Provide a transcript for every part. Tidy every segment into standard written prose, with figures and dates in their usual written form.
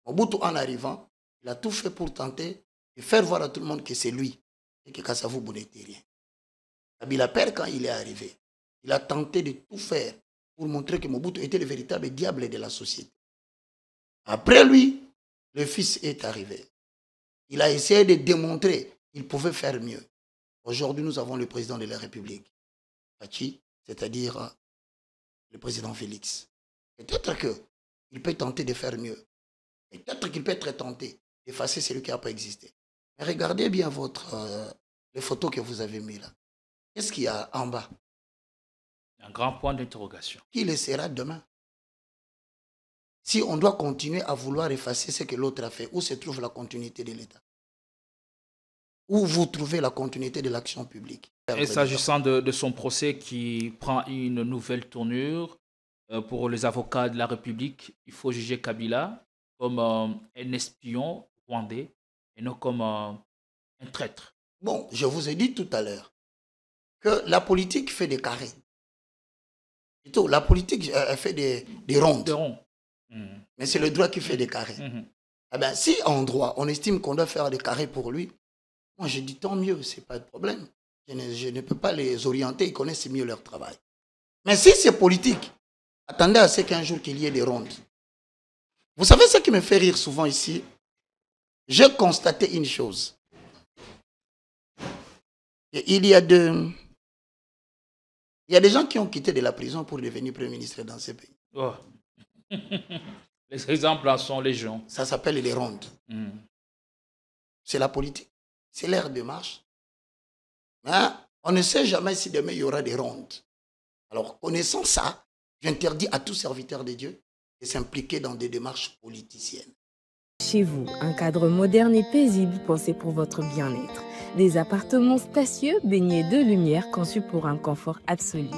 Mobutu, en arrivant, il a tout fait pour tenter de faire voir à tout le monde que c'est lui et que Kasavubu n'était rien. Kabila Père, quand il est arrivé, il a tenté de tout faire pour montrer que Mobutu était le véritable diable de la société. Après lui, le fils est arrivé. Il a essayé de démontrer qu'il pouvait faire mieux. Aujourd'hui, nous avons le président de la République, Fachi, c'est-à-dire le président Félix. Peut-être qu'il peut tenter de faire mieux. Peut-être qu'il peut être tenté d'effacer celui qui n'a pas existé. Mais regardez bien les photos que vous avez mises là. Qu'est-ce qu'il y a en bas? Un grand point d'interrogation. Qui le sera demain? Si on doit continuer à vouloir effacer ce que l'autre a fait, où se trouve la continuité de l'État? Où vous trouvez la continuité de l'action publique? Et s'agissant de son procès qui prend une nouvelle tournure, pour les avocats de la République, il faut juger Kabila comme un espion rwandais et non comme un traître. Bon, je vous ai dit tout à l'heure que la politique fait des carrés. Plutôt, la politique fait des rondes. Des ronds. Mais c'est le droit qui fait des carrés. Eh bien, si en droit, on estime qu'on doit faire des carrés pour lui, moi je dis tant mieux, ce n'est pas de problème. Je ne peux pas les orienter, ils connaissent mieux leur travail. Mais si c'est politique, attendez à ce qu'un jour qu'il y ait des rondes. Vous savez ce qui me fait rire souvent ici? J'ai constaté une chose. Il y a des gens qui ont quitté de la prison pour devenir Premier ministre dans ce pays. Oh. Les exemples en sont légion. Ça s'appelle les rondes. C'est la politique. C'est l'air de marche. Mais on ne sait jamais si demain il y aura des rondes. Alors, connaissant ça, j'interdis à tout serviteur de Dieu de s'impliquer dans des démarches politiciennes. Chez vous, un cadre moderne et paisible pensé pour votre bien-être. Des appartements spacieux baignés de lumière conçus pour un confort absolu.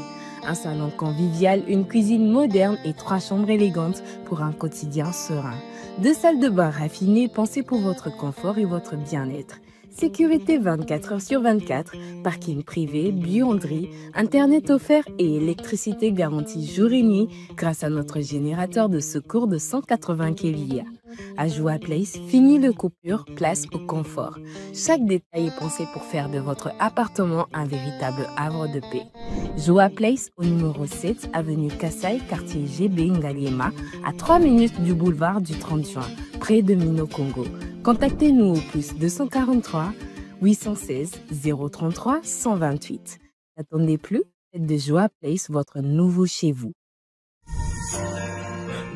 Un salon convivial, une cuisine moderne et 3 chambres élégantes pour un quotidien serein. 2 salles de bain raffinées pensées pour votre confort et votre bien-être. Sécurité 24 heures sur 24, parking privé, buanderie, internet offert et électricité garantie jour et nuit grâce à notre générateur de secours de 180 kVA. À Joa Place, fini le coupure, place au confort. Chaque détail est pensé pour faire de votre appartement un véritable havre de paix. Joa Place au numéro 7, avenue Kassai, quartier GB Ngaliema, à 3 minutes du boulevard du 30 juin, près de Mino Congo. Contactez-nous au plus 243 816 033 128. N'attendez plus, faites de Joa Place votre nouveau chez vous.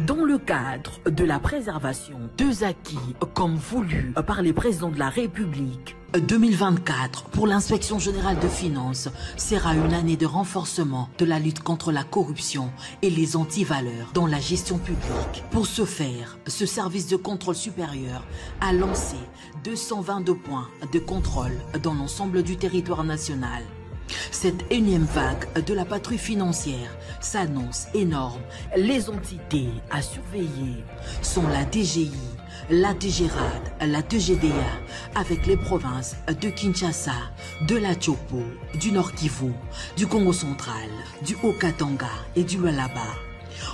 Dans le cadre de la préservation des acquis comme voulu par les présidents de la République, 2024 pour l'inspection générale de finances sera une année de renforcement de la lutte contre la corruption et les antivaleurs dans la gestion publique. Pour ce faire, ce service de contrôle supérieur a lancé 222 points de contrôle dans l'ensemble du territoire national. Cette énième vague de la patrouille financière s'annonce énorme. Les entités à surveiller sont la DGI, la DGRAD, la DGDA, avec les provinces de Kinshasa, de la Tchopo, du Nord Kivu, du Congo central, du Haut-Katanga et du Lualaba.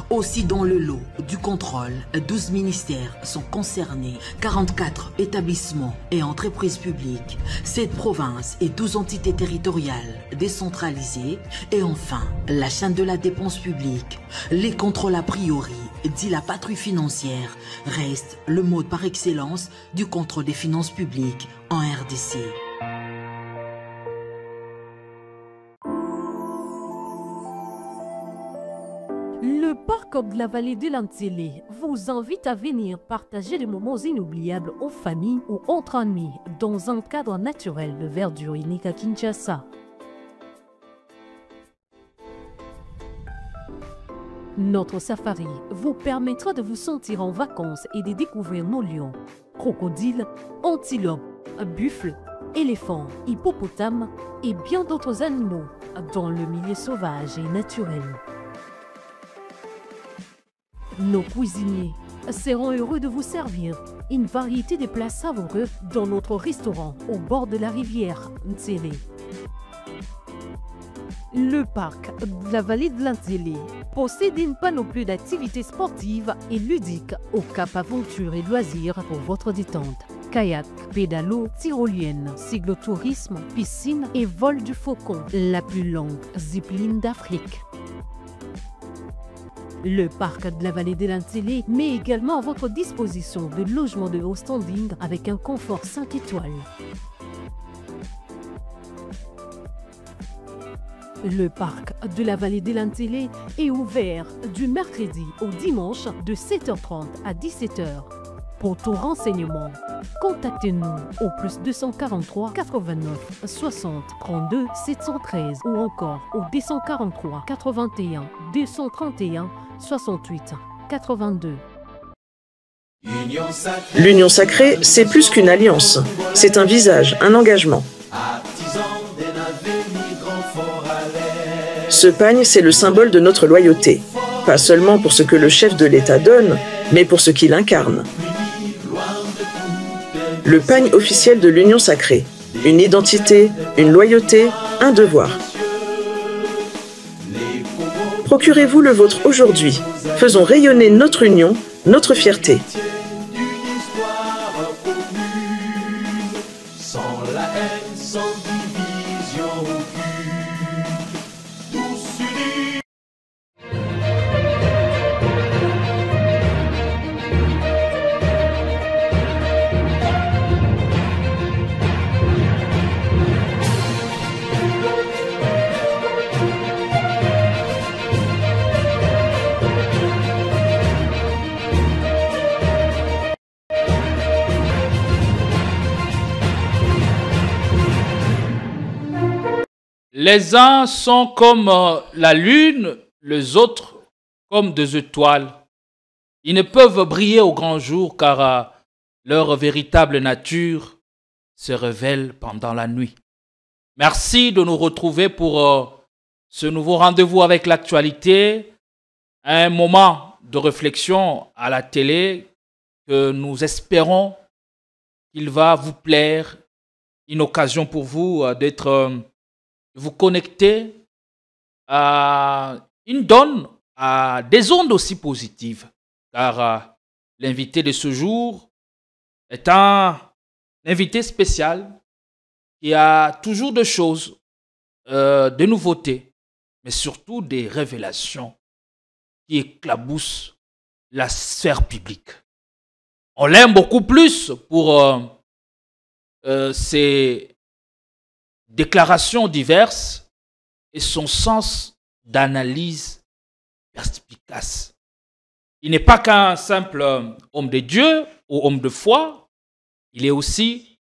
Aussi dans le lot du contrôle, 12 ministères sont concernés, 44 établissements et entreprises publiques, 7 provinces et 12 entités territoriales décentralisées et enfin la chaîne de la dépense publique. Les contrôles a priori, dit la patrouille financière, restent le mode par excellence du contrôle des finances publiques en RDC. Le parc de la vallée de l'Antélé vous invite à venir partager des moments inoubliables en famille ou entre amis dans un cadre naturel de verdure unique à Kinshasa. Notre safari vous permettra de vous sentir en vacances et de découvrir nos lions, crocodiles, antilopes, buffles, éléphants, hippopotames et bien d'autres animaux dans le milieu sauvage et naturel. Nos cuisiniers seront heureux de vous servir une variété de plats savoureux dans notre restaurant au bord de la rivière Ntsele. Le parc de la vallée de l'Antélé possède une panoplie d'activités sportives et ludiques au Cap Aventure et Loisirs pour votre détente. Kayak, pédalo, tyrolienne, cyclotourisme, piscine et vol du faucon, la plus longue zipline d'Afrique. Le parc de la vallée de l'Antélé met également à votre disposition de logements de haut standing avec un confort 5 étoiles. Le parc de la vallée de l'Antélé est ouvert du mercredi au dimanche de 7h30 à 17h. Pour tout renseignement, contactez-nous au plus 243 89 60 32 713 ou encore au 243 81 231 68 82. L'Union sacrée, c'est plus qu'une alliance. C'est un visage, un engagement. Ce pagne, c'est le symbole de notre loyauté. Pas seulement pour ce que le chef de l'État donne, mais pour ce qu'il incarne. Le pagne officiel de l'Union sacrée. Une identité, une loyauté, un devoir. Procurez-vous le vôtre aujourd'hui. Faisons rayonner notre union, notre fierté. Les uns sont comme la lune, les autres comme des étoiles. Ils ne peuvent briller au grand jour car leur véritable nature se révèle pendant la nuit. Merci de nous retrouver pour ce nouveau rendez-vous avec l'actualité, un moment de réflexion à la télé que nous espérons qu'il va vous plaire, une occasion pour vous d'être vous connecter à une donne, à des ondes aussi positives. Car l'invité de ce jour est un invité spécial qui a toujours des choses, des nouveautés, mais surtout des révélations qui éclaboussent la sphère publique. On l'aime beaucoup plus pour ses déclarations diverses et son sens d'analyse perspicace. Il n'est pas qu'un simple homme de Dieu ou homme de foi, il est aussi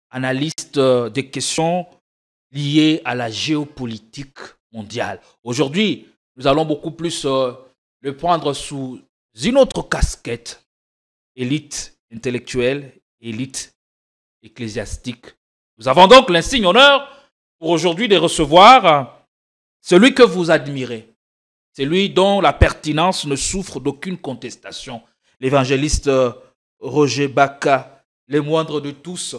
analyste des questions liées à la géopolitique mondiale. Aujourd'hui, nous allons beaucoup plus le prendre sous une autre casquette, élite intellectuelle, élite ecclésiastique. Nous avons donc l'insigne honneur pour aujourd'hui de recevoir celui que vous admirez, celui dont la pertinence ne souffre d'aucune contestation, l'évangéliste Roger Baka, le moindre de tous.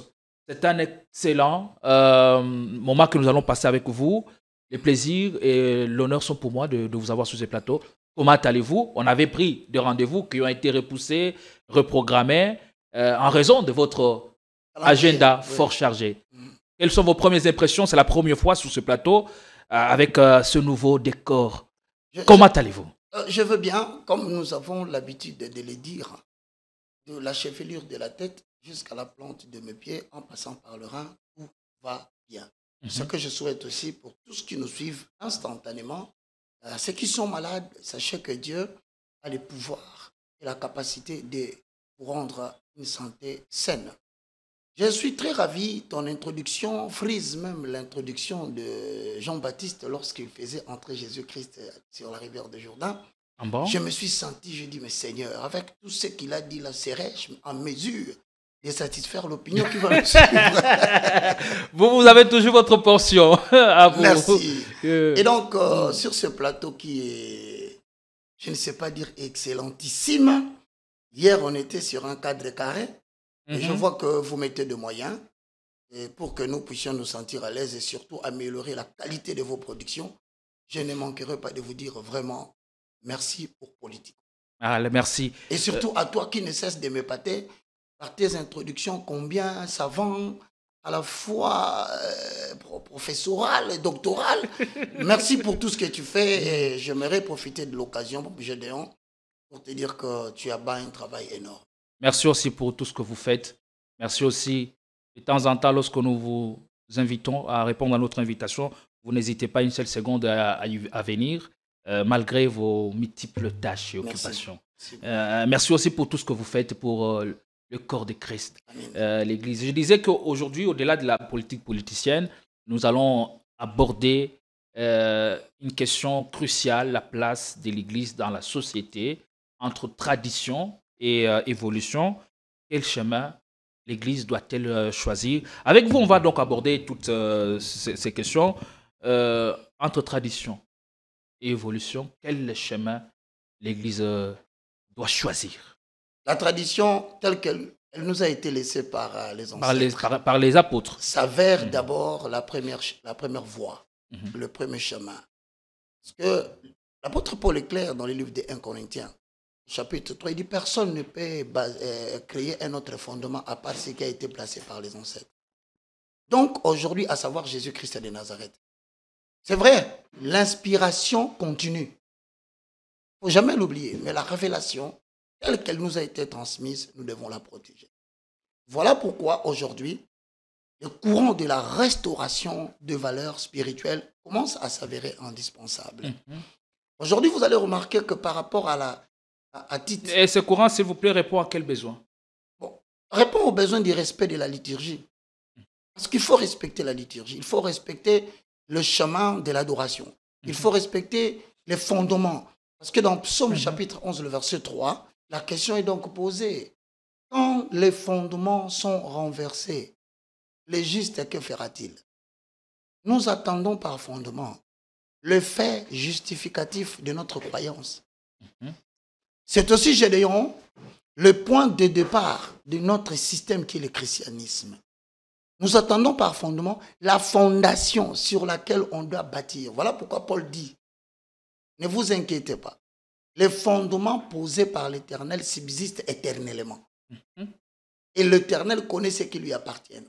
C'est un excellent moment que nous allons passer avec vous. Les plaisirs et l'honneur sont pour moi de vous avoir sur ce plateau. Comment allez-vous? On avait pris des rendez-vous qui ont été repoussés, reprogrammés en raison de votre agenda fort chargé. Quelles sont vos premières impressions? C'est la première fois sur ce plateau avec ce nouveau décor. Comment allez-vous? Je veux bien, comme nous avons l'habitude de le dire, de la chevelure de la tête jusqu'à la plante de mes pieds, en passant par le rein, tout va bien. Ce que je souhaite aussi pour tous ceux qui nous suivent instantanément, ceux qui sont malades, sachez que Dieu a le pouvoir et la capacité de vous rendre une santé saine. Je suis très ravi, ton introduction frise même l'introduction de Jean-Baptiste lorsqu'il faisait entrer Jésus-Christ sur la rivière de Jourdain. Ah bon? Je me suis senti, je dis, mais Seigneur, avec tout ce qu'il a dit là, serais-je en mesure de satisfaire l'opinion qui va me suivre? Vous avez toujours votre portion. À vous. Merci. Et donc, sur ce plateau qui est, je ne sais pas dire excellentissime, hier on était sur un cadre carré. Et je vois que vous mettez de moyens pour que nous puissions nous sentir à l'aise et surtout améliorer la qualité de vos productions je ne manquerai pas de vous dire vraiment merci pour politique. Ah, merci. Et surtout à toi qui ne cesse de m'épater par tes introductions combien savantes, à la fois professorales et doctorales. Merci pour tout ce que tu fais et j'aimerais profiter de l'occasion, Gédéon, pour te dire que tu as un travail énorme. Merci aussi pour tout ce que vous faites. Merci aussi. De temps en temps, lorsque nous vous invitons à répondre à notre invitation, vous n'hésitez pas une seule seconde à venir, malgré vos multiples tâches et occupations. Merci aussi pour tout ce que vous faites pour le corps de Christ, l'Église. Je disais qu'aujourd'hui, au-delà de la politique politicienne, nous allons aborder une question cruciale, la place de l'Église dans la société, entre tradition et évolution. Quel chemin l'Église doit-elle choisir? Avec vous, on va donc aborder toutes ces questions. Entre tradition et évolution, quel chemin l'Église doit choisir? La tradition telle qu'elle nous a été laissée par les ancêtres, par les apôtres, s'avère d'abord la première voie, le premier chemin. Parce que l'apôtre Paul est clair dans le livre des 1 Corinthiens, chapitre 3, il dit « Personne ne peut créer un autre fondement à part ce qui a été placé par les ancêtres. » Donc aujourd'hui, à savoir Jésus-Christ de Nazareth. C'est vrai, l'inspiration continue. Il ne faut jamais l'oublier, mais la révélation, telle qu'elle nous a été transmise, nous devons la protéger. Voilà pourquoi aujourd'hui, le courant de la restauration de valeurs spirituelles commence à s'avérer indispensable. Aujourd'hui, vous allez remarquer que par rapport à Tite... Et ce courant, s'il vous plaît, répond à quel besoin? Répond au besoin du respect de la liturgie. Parce qu'il faut respecter la liturgie, il faut respecter le chemin de l'adoration, il faut respecter les fondements. Parce que dans Psaume chapitre 11, le verset 3, la question est donc posée. Quand les fondements sont renversés, le juste, que fera-t-il? Nous attendons par fondement le fait justificatif de notre croyance. C'est aussi, Gédéon, le point de départ de notre système qui est le christianisme. Nous attendons par fondement la fondation sur laquelle on doit bâtir. Voilà pourquoi Paul dit, ne vous inquiétez pas. Les fondements posés par l'Éternel subsistent éternellement. Et l'Éternel connaît ce qui lui appartient.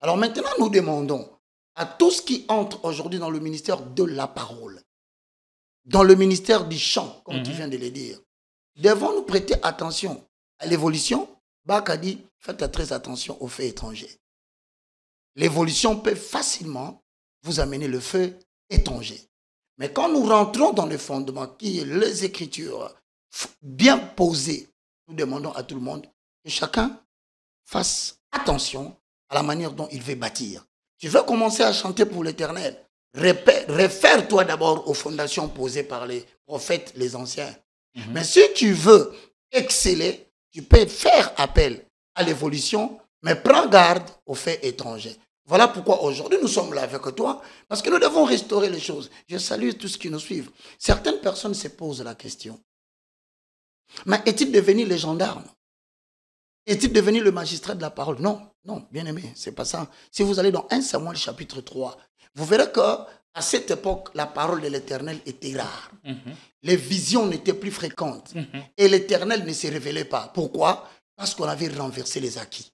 Alors maintenant, nous demandons à tous qui entrent aujourd'hui dans le ministère de la parole, dans le ministère du chant, comme tu viens de le dire, devons-nous prêter attention à l'évolution? Bach a dit, faites très attention aux faits étrangers. L'évolution peut facilement vous amener le feu étranger. Mais quand nous rentrons dans le fondement qui est les Écritures bien posées, nous demandons à tout le monde que chacun fasse attention à la manière dont il veut bâtir. Tu veux commencer à chanter pour l'Éternel, réfère-toi d'abord aux fondations posées par les prophètes, les anciens. Mais si tu veux exceller, tu peux faire appel à l'évolution, mais prends garde aux faits étrangers. Voilà pourquoi aujourd'hui nous sommes là avec toi, parce que nous devons restaurer les choses. Je salue tous ceux qui nous suivent. Certaines personnes se posent la question. Mais est-il devenu le gendarme? Est-il devenu le magistrat de la parole? Non, non, bien aimé, c'est pas ça. Si vous allez dans 1 Samuel chapitre 3, vous verrez qu'à cette époque, la parole de l'Éternel était rare. Les visions n'étaient plus fréquentes. Et l'Éternel ne se révélait pas. Pourquoi? Parce qu'on avait renversé les acquis.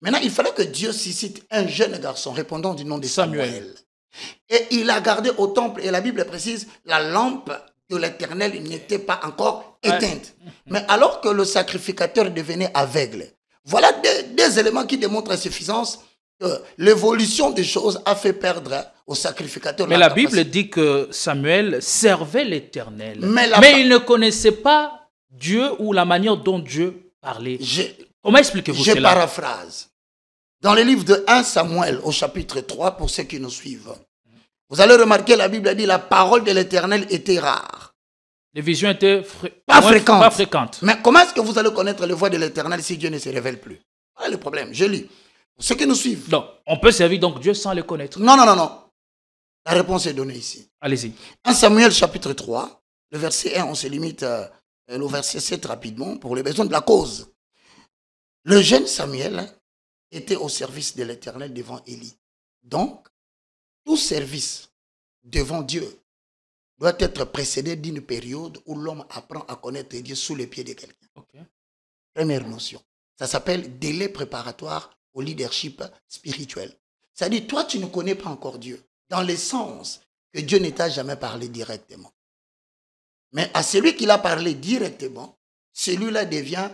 Maintenant, il fallait que Dieu suscite un jeune garçon répondant du nom de Samuel. Et il a gardé au temple, et la Bible précise, la lampe de l'Éternel n'était pas encore éteinte. Mais alors que le sacrificateur devenait aveugle, voilà des éléments qui démontrent à suffisance que l'évolution des choses a fait perdre au sacrificateur. Mais la Bible dit que Samuel servait l'Éternel, mais il ne connaissait pas Dieu ou la manière dont Dieu parlait. Comment expliquez-vous cela? Je paraphrase. Dans le livre de 1 Samuel, au chapitre 3, pour ceux qui nous suivent, vous allez remarquer, la Bible a dit, la parole de l'Éternel était rare. Les visions étaient pas fréquentes. Mais comment est-ce que vous allez connaître la voix de l'Éternel si Dieu ne se révèle plus? Voilà le problème, je lis. Pour ceux qui nous suivent. Donc, on peut servir donc Dieu sans le connaître. Non, non, non, non. La réponse est donnée ici. Allez-y. 1 Samuel, chapitre 3, le verset 1, on se limite au verset 7 rapidement, pour les besoins de la cause. Le jeune Samuel était au service de l'Éternel devant Élie. Donc, tout service devant Dieu doit être précédé d'une période où l'homme apprend à connaître Dieu sous les pieds de quelqu'un. Ok. Première notion. Ça s'appelle délai préparatoire au leadership spirituel. C'est-à-dire, toi, tu ne connais pas encore Dieu, dans le sens que Dieu ne t'a jamais parlé directement. Mais à celui qui l'a parlé directement, celui-là devient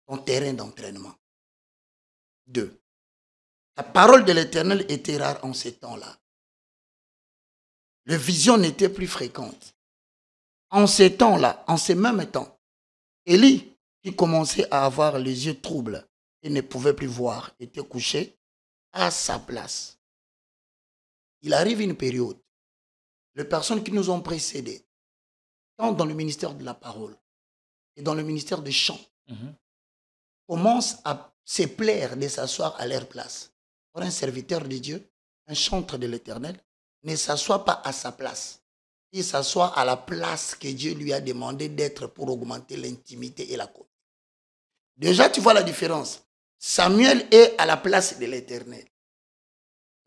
ton terrain d'entraînement. 2. La parole de l'Éternel était rare en ces temps-là. Les visions n'étaient plus fréquentes. En ces temps-là, en ces mêmes temps, Élie, qui commençait à avoir les yeux troubles et ne pouvait plus voir, était couché à sa place. Il arrive une période, les personnes qui nous ont précédés, tant dans le ministère de la parole et dans le ministère des chants, commencent à se plaire de s'asseoir à leur place. Pour un serviteur de Dieu, un chantre de l'Éternel, ne s'assoit pas à sa place. Il s'assoit à la place que Dieu lui a demandé d'être pour augmenter l'intimité et la communion. Déjà, tu vois la différence. Samuel est à la place de l'Éternel.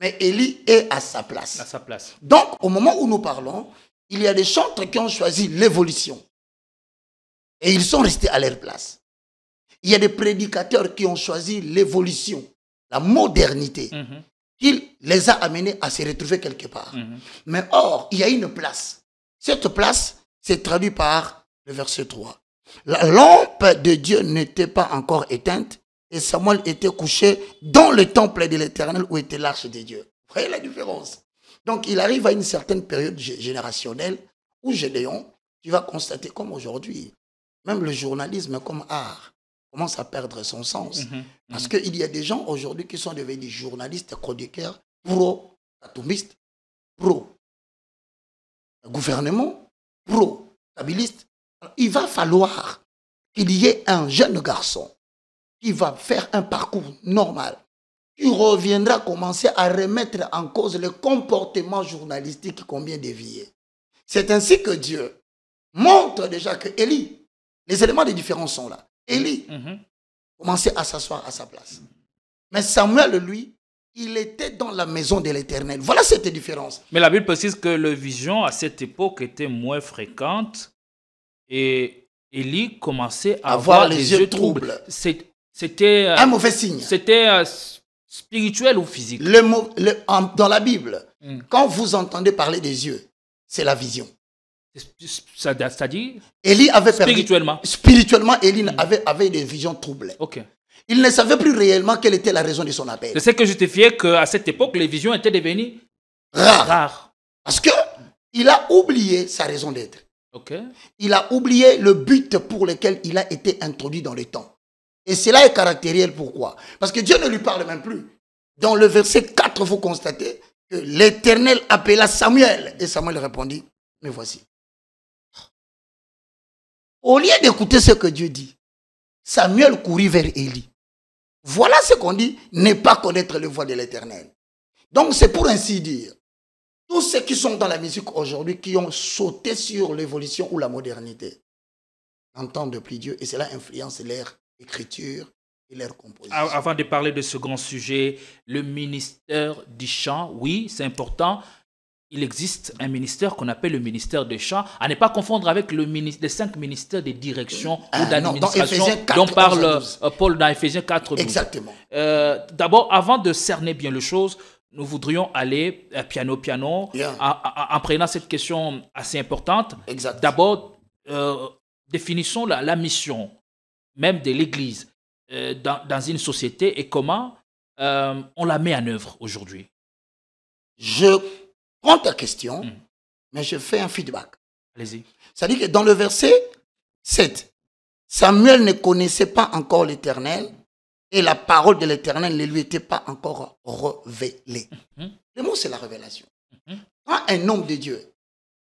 Mais Élie est à sa place. À sa place. Donc, au moment où nous parlons, il y a des chantres qui ont choisi l'évolution. Et ils sont restés à leur place. Il y a des prédicateurs qui ont choisi l'évolution, la modernité, qui les a amenés à se retrouver quelque part. Mais or, il y a une place. Cette place s'est traduite par le verset 3. La lampe de Dieu n'était pas encore éteinte et Samuel était couché dans le temple de l'Éternel où était l'arche de Dieu. Vous voyez la différence? Donc, il arrive à une certaine période générationnelle où Gédéon, tu vas constater comme aujourd'hui, même le journalisme comme art commence à perdre son sens. Parce qu'il y a des gens aujourd'hui qui sont devenus journalistes, chroniqueurs, pro-atomistes, pro-gouvernement, pro-stabilistes. Il va falloir qu'il y ait un jeune garçon qui va faire un parcours normal, qui reviendra commencer à remettre en cause le comportement journalistique qu'on vient dévier. C'est ainsi que Dieu montre déjà que Élie, les éléments de différence sont là. Élie commençait à s'asseoir à sa place. Mais Samuel, lui, il était dans la maison de l'Éternel. Voilà cette différence. Mais la Bible précise que les visions à cette époque étaient moins fréquentes et Élie commençait à avoir les yeux troubles. C'était un mauvais signe. C'était spirituel ou physique? Dans la Bible, quand vous entendez parler des yeux, c'est la vision. C'est-à-dire Élie avait spirituellement. Spirituellement, Élie avait des visions troublées. Ok. Il ne savait plus réellement quelle était la raison de son appel. C'est ce que justifiait qu'à cette époque, les visions étaient devenues rares. Parce qu'il a oublié sa raison d'être. Okay. Il a oublié le but pour lequel il a été introduit dans le temps. Et cela est caractériel. Pourquoi? Parce que Dieu ne lui parle même plus. Dans le verset 4, vous constatez que l'Éternel appela Samuel. Et Samuel répondit, me voici. Au lieu d'écouter ce que Dieu dit, Samuel courut vers Élie. Voilà ce qu'on dit, ne pas connaître le voix de l'Éternel. Donc c'est pour ainsi dire, tous ceux qui sont dans la musique aujourd'hui, qui ont sauté sur l'évolution ou la modernité, n'entendent plus Dieu et cela influence leur écriture et leur composition. Avant de parler de ce grand sujet, le ministère du chant, oui, c'est important. Il existe un ministère qu'on appelle le ministère des chants, à ne pas confondre avec les 5 ministères de direction ou d'administration dont parle Paul dans Éphésiens 4. 12. Exactement. D'abord, avant de cerner bien les choses, nous voudrions aller piano, en prenant cette question assez importante. Exact. D'abord, définissons la mission même de l'Église dans une société et comment on la met en œuvre aujourd'hui. Je prends ta question, mais je fais un feedback. Allez-y. C'est-à-dire que dans le verset 7, Samuel ne connaissait pas encore l'Éternel et la parole de l'Éternel ne lui était pas encore révélée. Le mot, c'est la révélation. Quand un homme de Dieu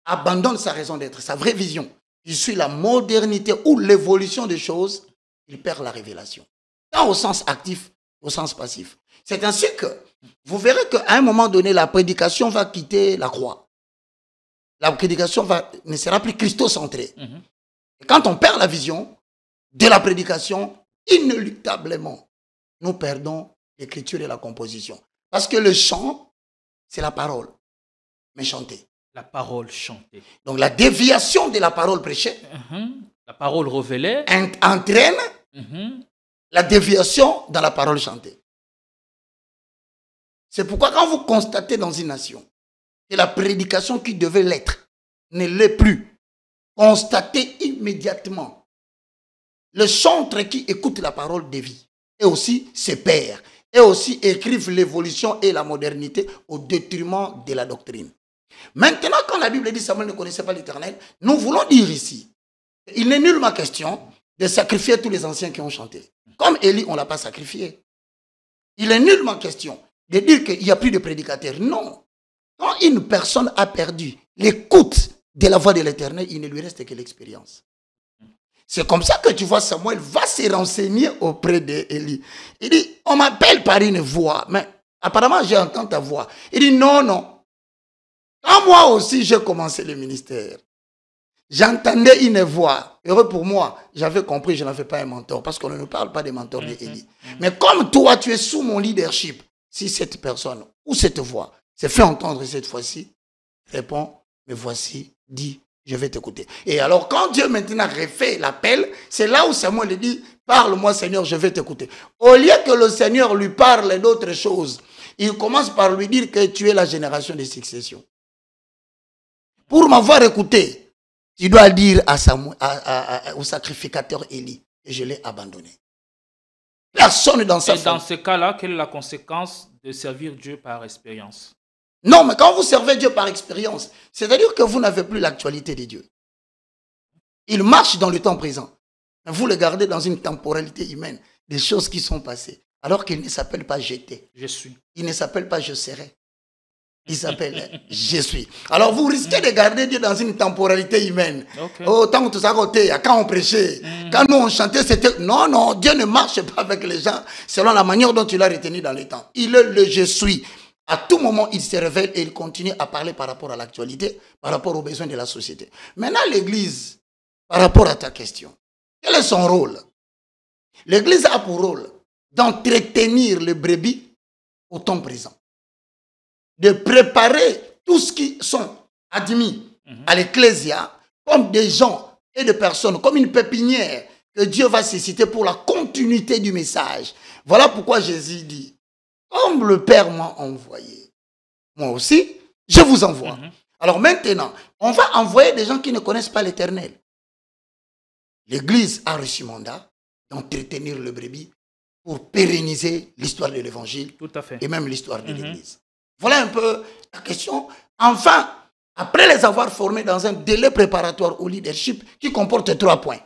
abandonne sa raison d'être, sa vraie vision, il suit la modernité ou l'évolution des choses, il perd la révélation. Tant au sens actif, au sens passif. C'est ainsi que vous verrez qu'à un moment donné, la prédication va quitter la croix. La prédication ne sera plus christocentrée. Et quand on perd la vision de la prédication, inéluctablement, nous perdons l'écriture et la composition. Parce que le chant, c'est la parole, mais chanter. La parole chantée. Donc la déviation de la parole prêchée La parole révélée entraîne la déviation dans la parole chantée. C'est pourquoi quand vous constatez dans une nation que la prédication qui devait l'être ne l'est plus, constatez immédiatement. Le chantre qui écoute la parole dévie et aussi ses pairs et aussi écrivent l'évolution et la modernité au détriment de la doctrine. Maintenant, quand la Bible dit Samuel ne connaissait pas l'Éternel, nous voulons dire ici, il n'est nullement question de sacrifier tous les anciens qui ont chanté. Comme Élie, on ne l'a pas sacrifié. Il est nullement question de dire qu'il n'y a plus de prédicateurs. Non. Quand une personne a perdu l'écoute de la voix de l'Éternel, il ne lui reste que l'expérience. C'est comme ça que tu vois Samuel va se renseigner auprès d'Élie. Il dit, on m'appelle par une voix, mais apparemment j'ai entendu ta voix. Il dit, non, non. Quand moi aussi j'ai commencé le ministère, j'entendais une voix. Heureux pour moi, j'avais compris, je n'avais pas un mentor, parce qu'on ne parle pas des mentors d'Élie. Mais comme toi, tu es sous mon leadership, si cette personne ou cette voix s'est fait entendre cette fois-ci, réponds, me voici, dis, je vais t'écouter. Et alors, quand Dieu maintenant refait l'appel, c'est là où Samuel dit, parle-moi Seigneur, je vais t'écouter. Au lieu que le Seigneur lui parle d'autres choses, il commence par lui dire que tu es la génération de succession. Pour m'avoir écouté, tu dois dire à Samuel, au sacrificateur Élie, que je l'ai abandonné. Personne dans sa famille. Et dans ce cas-là, quelle est la conséquence de servir Dieu par expérience? Non, mais quand vous servez Dieu par expérience, c'est-à-dire que vous n'avez plus l'actualité de Dieu. Il marche dans le temps présent. Mais vous le gardez dans une temporalité humaine, des choses qui sont passées. Alors qu'il ne s'appelle pas j'étais. Je suis. Il ne s'appelle pas je serai. Il s'appelle je suis. Alors vous risquez de garder Dieu dans une temporalité humaine. Okay. Oh, tant que tout ça côté, quand on prêchait, quand nous on chantait, c'était... Non, non, Dieu ne marche pas avec les gens selon la manière dont tu l'as retenu dans le temps. Il est le je suis. À tout moment, il se révèle et il continue à parler par rapport à l'actualité, par rapport aux besoins de la société. Maintenant, l'Église, par rapport à ta question, quel est son rôle? L'Église a pour rôle d'entretenir les brebis au temps présent, de préparer tous ceux qui sont admis à l'Ecclésia comme des gens et des personnes, comme une pépinière que Dieu va susciter pour la continuité du message. Voilà pourquoi Jésus dit, comme le Père m'a envoyé, moi aussi, je vous envoie. Alors maintenant, on va envoyer des gens qui ne connaissent pas l'Éternel. L'Église a reçu mandat d'entretenir le brebis pour pérenniser l'histoire de l'Évangile et même l'histoire de l'Église. Voilà un peu la question. Enfin, après les avoir formés dans un délai préparatoire au leadership qui comporte 3 points.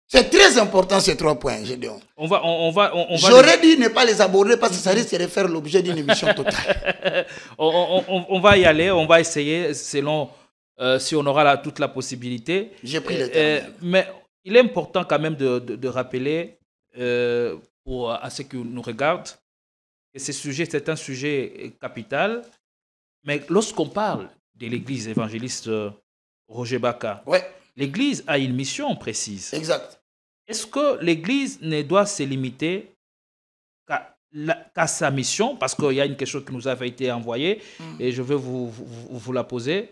C'est très important ces 3 points, Gédéon. J'aurais dit ne pas les aborder parce que ça risque de faire l'objet d'une émission totale. on va y aller, on va essayer selon si on aura toute la possibilité. J'ai pris le temps. Mais il est important quand même de rappeler à ceux qui nous regardent que ce sujet, c'est un sujet capital. Mais lorsqu'on parle de l'église évangéliste Roger Baka, l'église a une mission précise. Exact. Est-ce que l'église ne doit se limiter qu'à sa mission? Parce qu'il y a une question qui nous avait été envoyée et je vais vous la poser.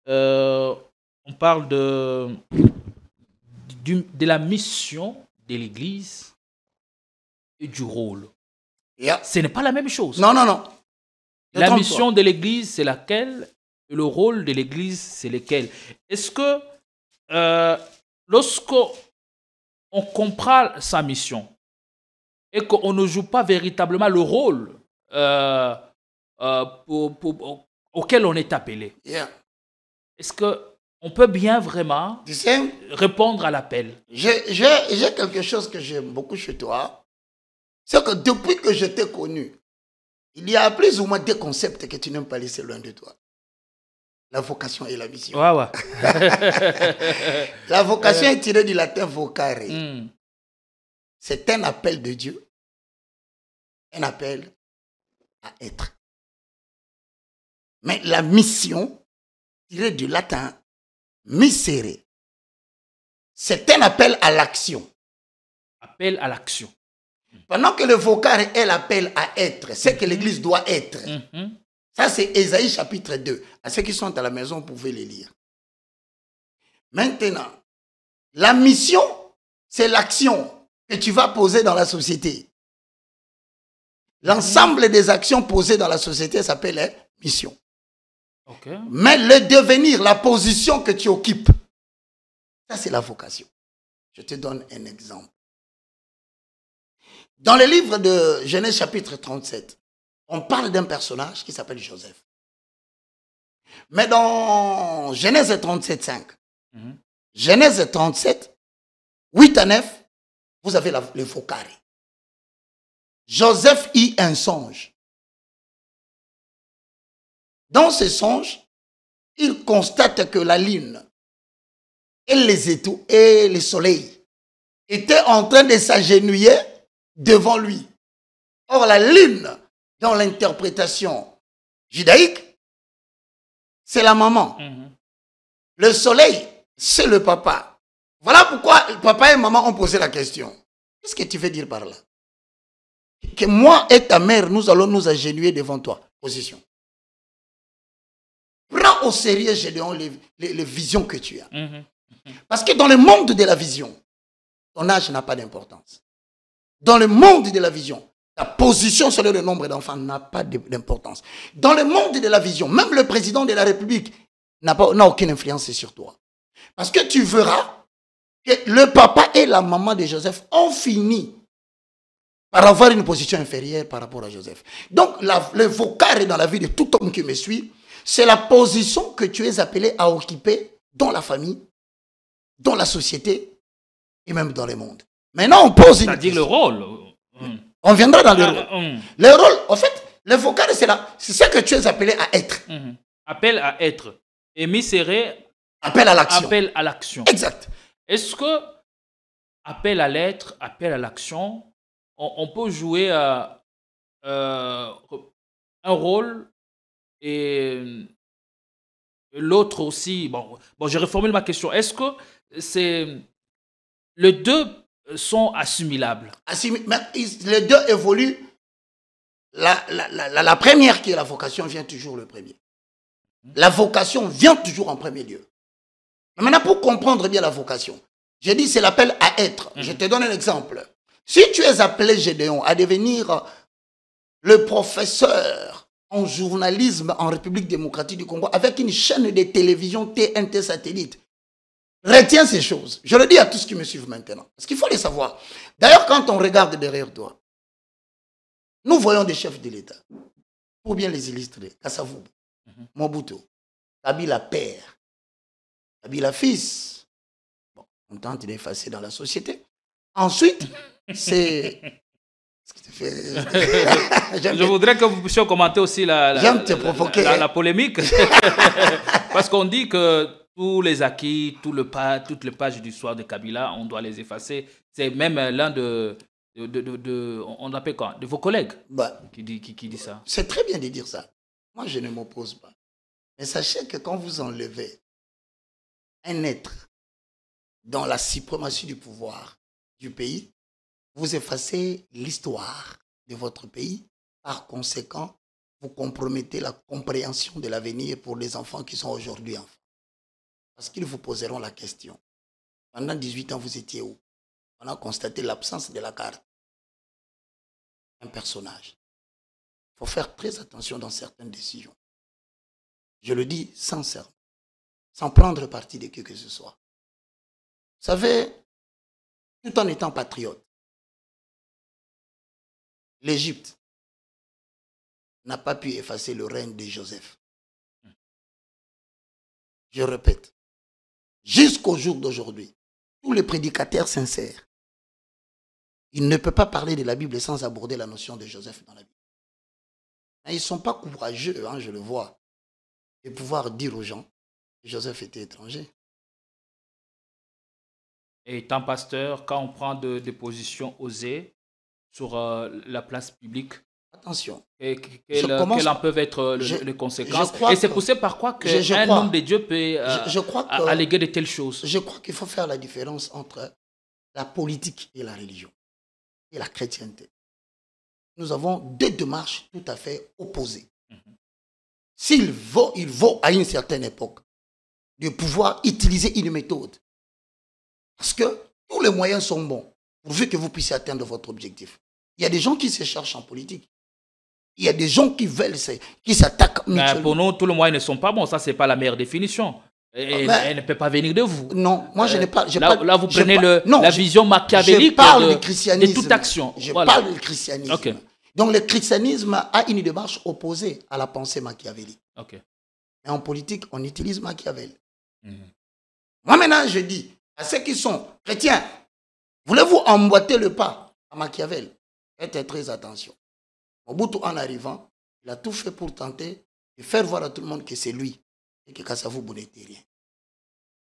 On parle de la mission de l'église et du rôle. Ce n'est pas la même chose. Non, non, non. La mission de l'église, c'est laquelle? Et le rôle de l'église, c'est lequel? Est-ce que lorsqu'on comprend sa mission et qu'on ne joue pas véritablement le rôle auquel on est appelé, est-ce qu'on peut bien vraiment répondre à l'appel? J'ai quelque chose que j'aime beaucoup chez toi. C'est que depuis que je t'ai connu, il y a plus ou moins 2 concepts que tu n'aimes pas laisser loin de toi. La vocation et la mission. La vocation est tirée du latin vocare. C'est un appel de Dieu. Un appel à être. Mais la mission, tirée du latin missere, c'est un appel à l'action. Appel à l'action. Pendant que le vocare est l'appel à être, c'est que l'Église doit être. Ça, c'est Ésaïe chapitre 2. À ceux qui sont à la maison, vous pouvez les lire. Maintenant, la mission, c'est l'action que tu vas poser dans la société. L'ensemble des actions posées dans la société s'appelle mission. Okay. Mais le devenir, la position que tu occupes, ça c'est la vocation. Je te donne un exemple. Dans le livre de Genèse chapitre 37, on parle d'un personnage qui s'appelle Joseph. Mais dans Genèse 37, 5, Genèse 37, 8 à 9, vous avez le faux carré. Joseph eut un songe. Dans ce songe, il constate que la lune et les étoiles et le soleil étaient en train de s'agenouiller devant lui. Or, la lune, dans l'interprétation judaïque, c'est la maman. Le soleil, c'est le papa. Voilà pourquoi papa et maman ont posé la question. Qu'est-ce que tu veux dire par là? Que moi et ta mère, nous allons nous agenouiller devant toi. Position. Prends au sérieux, Gédéon, les visions que tu as. Parce que dans le monde de la vision, ton âge n'a pas d'importance. Dans le monde de la vision, ta position sur le nombre d'enfants n'a pas d'importance. Dans le monde de la vision, même le président de la République n'a aucune influence sur toi. Parce que tu verras que le papa et la maman de Joseph ont fini par avoir une position inférieure par rapport à Joseph. Donc, le vocable dans la vie de tout homme qui me suit, c'est la position que tu es appelé à occuper dans la famille, dans la société et même dans le monde. Maintenant, on pose une question. C'est-à-dire le rôle. On viendra dans le rôle. Le rôle, en fait, le vocable, c'est ce que tu es appelé à être. Appel à être. Et miséré. Appel à l'action. Appel à l'action. Exact. Est-ce que appel à l'être, appel à l'action, on peut jouer un rôle et l'autre aussi. Bon, je reformule ma question. Est-ce que les deux sont assimilables? Mais les deux évoluent. La première qui est la vocation vient toujours le premier. La vocation vient toujours en premier lieu. Mais maintenant, pour comprendre bien la vocation, j'ai dit c'est l'appel à être. Je te donne un exemple. Si tu es appelé, Gédéon, à devenir le professeur en journalisme en République démocratique du Congo avec une chaîne de télévision TNT satellite, retiens ces choses. Je le dis à tous qui me suivent maintenant. Parce qu'il faut les savoir. D'ailleurs, quand on regarde derrière toi, nous voyons des chefs de l'État. Pour bien les illustrer. Kassavou, Mobutu, Kabila père, Kabila fils. Bon, on tente d'effacer dans la société. Ensuite, c'est... Je voudrais que vous puissiez commenter aussi la polémique. Parce qu'on dit que tous les acquis, toutes les pages d'histoire de Kabila, on doit les effacer. C'est même l'un on appelle quoi, de vos collègues qui dit ça. C'est très bien de dire ça. Moi, je ne m'oppose pas. Mais sachez que quand vous enlevez un être dans la suprématie du pouvoir du pays, vous effacez l'histoire de votre pays. Par conséquent, vous compromettez la compréhension de l'avenir pour les enfants qui sont aujourd'hui enfants. Parce qu'ils vous poseront la question. Pendant 18 ans, vous étiez où? On a constaté l'absence de la carte. Un personnage. Il faut faire très attention dans certaines décisions. Je le dis sincèrement, sans prendre parti de qui que ce soit. Vous savez, tout en étant patriote, l'Égypte n'a pas pu effacer le règne de Joseph. Je répète, jusqu'au jour d'aujourd'hui, tous les prédicateurs sincères, ils ne peuvent pas parler de la Bible sans aborder la notion de Joseph dans la Bible. Ils ne sont pas courageux, je le vois, de pouvoir dire aux gens que Joseph était étranger. Et étant pasteur, quand on prend des positions osées sur la place publique, attention. Quelles en peuvent être les conséquences? Et c'est poussé par quoi qu'un homme de Dieu peut alléguer de telles choses? Je crois qu'il faut faire la différence entre la politique et la religion, et la chrétienté. Nous avons deux démarches tout à fait opposées. il vaut à une certaine époque de pouvoir utiliser une méthode. Parce que tous les moyens sont bons, pourvu que vous puissiez atteindre votre objectif. Il y a des gens qui se cherchent en politique. Il y a des gens qui veulent, qui s'attaquent mutuellement. Pour nous, tous les moyens ne sont pas bons. Ça, ce n'est pas la meilleure définition. Elle ne peut pas venir de vous. Non, moi je n'ai pas... Là, vous prenez la vision machiavélique de toute action. Je parle du christianisme. Okay. Donc le christianisme a une démarche opposée à la pensée machiavélique. Okay. Mais en politique, on utilise Machiavel. Moi maintenant, je dis à ceux qui sont chrétiens, voulez-vous emboîter le pas à Machiavel? Faites très attention. Mobutu, en arrivant, il a tout fait pour tenter de faire voir à tout le monde que c'est lui et que Kasavubu n'était rien.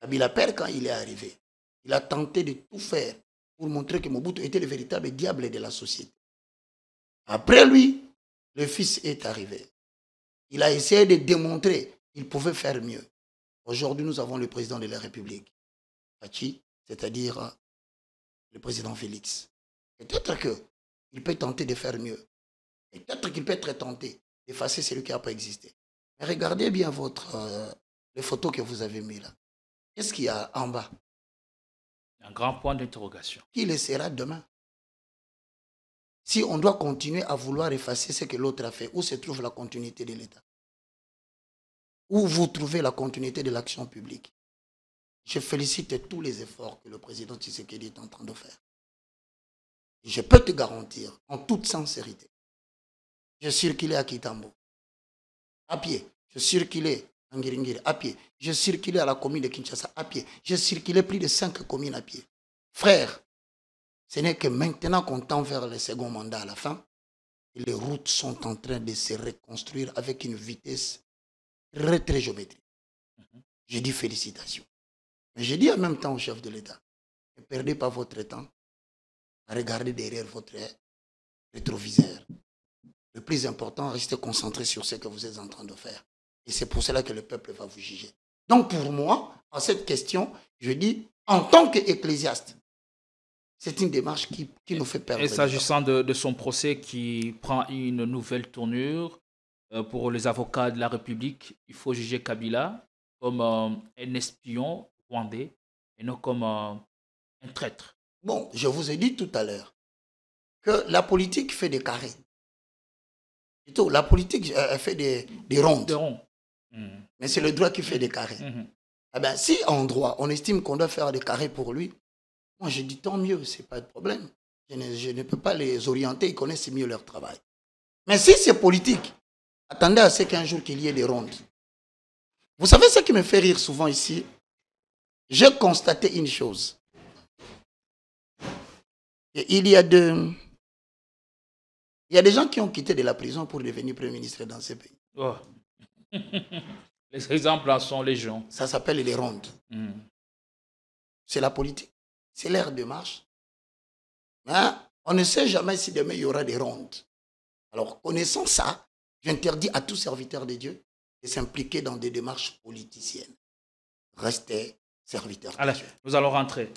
Kabila Père, quand il est arrivé, il a tenté de tout faire pour montrer que Mobutu était le véritable diable de la société. Après lui, le fils est arrivé. Il a essayé de démontrer qu'il pouvait faire mieux. Aujourd'hui, nous avons le président de la République, Fachi, c'est-à-dire le président Félix. Peut-être qu'il peut tenter de faire mieux. Peut-être qu'il peut être tenté d'effacer celui qui n'a pas existé. Mais regardez bien les photos que vous avez mises là. Qu'est-ce qu'il y a en bas? Un grand point d'interrogation. Qui le sera demain? Si on doit continuer à vouloir effacer ce que l'autre a fait, où se trouve la continuité de l'État? Où vous trouvez la continuité de l'action publique? Je félicite tous les efforts que le président Tshisekedi est en train de faire. Et je peux te garantir, en toute sincérité, je circulais à Kitambo, à pied. Je circulais à Ngiringiri, à pied. Je circulais à la commune de Kinshasa, à pied. Je circulais plus de 5 communes à pied. Frère, ce n'est que maintenant qu'on tend vers le second mandat à la fin, et les routes sont en train de se reconstruire avec une vitesse très, très géométrique. Je dis félicitations. Mais je dis en même temps au chef de l'État, ne perdez pas votre temps à regarder derrière votre rétroviseur. Le plus important, restez concentré sur ce que vous êtes en train de faire. Et c'est pour cela que le peuple va vous juger. Donc pour moi, en cette question, je dis, en tant qu'ecclésiaste, c'est une démarche qui nous fait perdre. Et s'agissant de son procès qui prend une nouvelle tournure, pour les avocats de la République, il faut juger Kabila comme un espion rwandais et non comme un traître. Bon, je vous ai dit tout à l'heure que la politique fait des carrés. Plutôt, la politique fait des rondes. Des ronds. Mais c'est le droit qui fait des carrés. Eh bien, si en droit, on estime qu'on doit faire des carrés pour lui, moi je dis tant mieux, ce n'est pas de problème. Je ne peux pas les orienter, ils connaissent mieux leur travail. Mais si c'est politique, attendez à ce qu'un jour qu'il y ait des rondes. Vous savez ce qui me fait rire souvent ici? J'ai constaté une chose. Et il y a des gens qui ont quitté de la prison pour devenir Premier ministre dans ce pays. Oh. Les exemples en sont légion. Ça s'appelle les rondes. C'est la politique. C'est l'air de marche. Hein? On ne sait jamais si demain il y aura des rondes. Alors, connaissant ça, j'interdis à tout serviteur de Dieu de s'impliquer dans des démarches politiciennes. Restez serviteurs de Dieu. Nous allons rentrer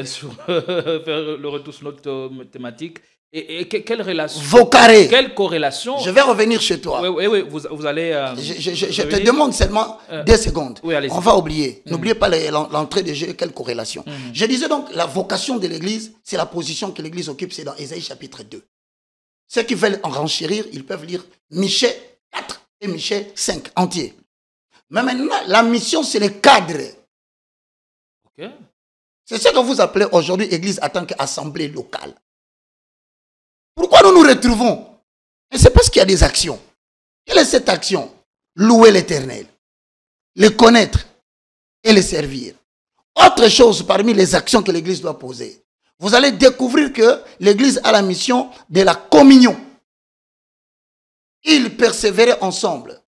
sur faire le retour sur notre thématique. Et quelle relation? Vos carrés. Quelle corrélation? Je vais revenir chez toi. Oui, vous allez... je te demande seulement 2 secondes. Oui, on va oublier. N'oubliez pas l'entrée de jeu, quelle corrélation. Je disais donc, la vocation de l'Église, c'est la position que l'Église occupe, c'est dans Ésaïe chapitre 2. Ceux qui veulent en renchérir, ils peuvent lire Michée 4 et Michée 5 entiers. Mais maintenant, la mission, c'est le cadre. Okay. C'est ce que vous appelez aujourd'hui Église en tant qu'assemblée locale. Pourquoi nous nous retrouvons? Et c'est parce qu'il y a des actions. Quelle est cette action? Louer l'Éternel, le connaître et le servir. Autre chose parmi les actions que l'Église doit poser. Vous allez découvrir que l'Église a la mission de la communion. Ils persévéraient ensemble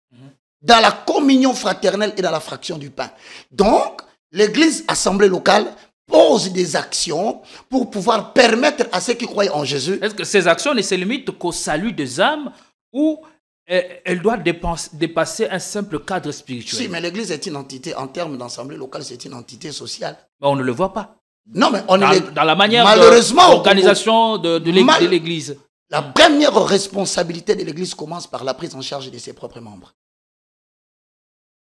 dans la communion fraternelle et dans la fraction du pain. Donc, l'Église assemblée locale pose des actions pour pouvoir permettre à ceux qui croient en Jésus. Est-ce que ces actions ne se limitent qu'au salut des âmes ou elles doivent dépasser un simple cadre spirituel? Si, mais l'Église est une entité, en termes d'assemblée locale, c'est une entité sociale. Mais on ne le voit pas. Non, mais on dans la manière d'organisation de l'Église. La première responsabilité de l'Église commence par la prise en charge de ses propres membres.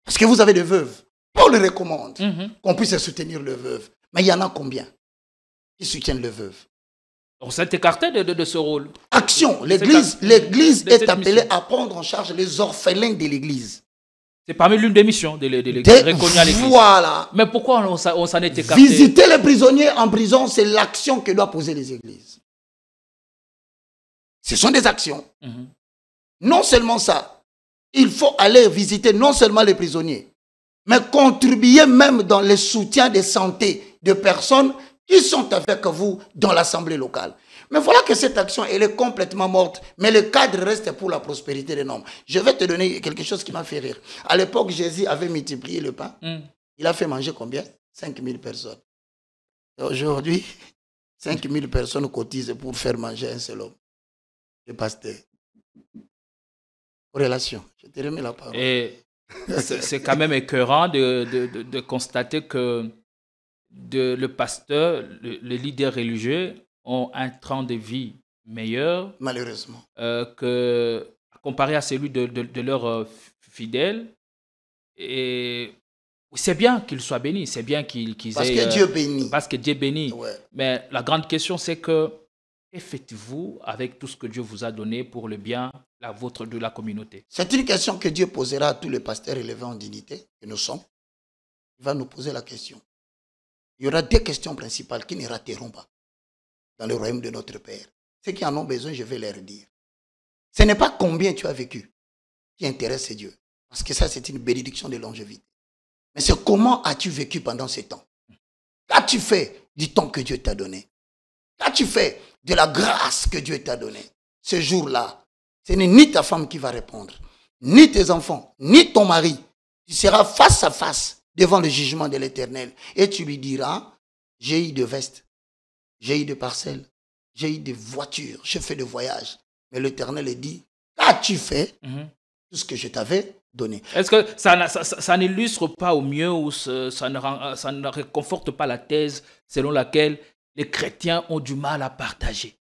Parce que vous avez des veuves. Paul recommande qu'on puisse soutenir les veuves. Mais il y en a combien qui soutiennent les veuves? On s'est écarté de ce rôle. Action. L'église est appelée à prendre en charge les orphelins de l'église. C'est parmi l'une des missions de l'église, reconnue à l'église. Voilà. Mais pourquoi on s'en est écarté? Visiter les prisonniers en prison, c'est l'action que doivent poser les églises. Ce sont des actions. Non seulement ça, il faut aller visiter non seulement les prisonniers, mais contribuer même dans le soutien de santé de personnes qui sont avec vous dans l'assemblée locale. Mais voilà que cette action, elle est complètement morte, mais le cadre reste pour la prospérité des nombres. Je vais te donner quelque chose qui m'a fait rire. À l'époque, Jésus avait multiplié le pain. Il a fait manger combien? 5000 personnes. Aujourd'hui, 5000 personnes cotisent pour faire manger un seul homme. Le pasteur. Corrélation. Je te remets la parole. Et c'est quand même écœurant de constater que le pasteur, les leaders religieux ont un train de vie meilleur, malheureusement, comparé à celui de leurs fidèles. Et c'est bien qu'ils soient bénis, c'est bien qu'ils parce aient... que Dieu bénit. Parce que Dieu bénit. Ouais. Mais la grande question, c'est que faites-vous avec tout ce que Dieu vous a donné pour le bien de la communauté? C'est une question que Dieu posera à tous les pasteurs élevés en dignité que nous sommes. Il va nous poser la question. Il y aura deux questions principales qui ne rateront pas dans le royaume de notre Père. Ceux qui en ont besoin, je vais leur dire. Ce n'est pas combien tu as vécu qui intéresse Dieu. Parce que ça, c'est une bénédiction de longévité. Mais c'est comment as-tu vécu pendant ce temps? Qu'as-tu fait du temps que Dieu t'a donné? Qu'as-tu fait de la grâce que Dieu t'a donnée? Ce jour-là, ce n'est ni ta femme qui va répondre, ni tes enfants, ni ton mari. Tu seras face à face devant le jugement de l'Éternel. Et tu lui diras, j'ai eu de vestes, j'ai eu de parcelles, j'ai eu de voitures, j'ai fait de voyages. Mais l'Éternel dit, qu'as-tu fait? Tout ce que je t'avais donné. Est-ce que ça n'illustre pas au mieux ou ça ne réconforte pas la thèse selon laquelle les chrétiens ont du mal à partager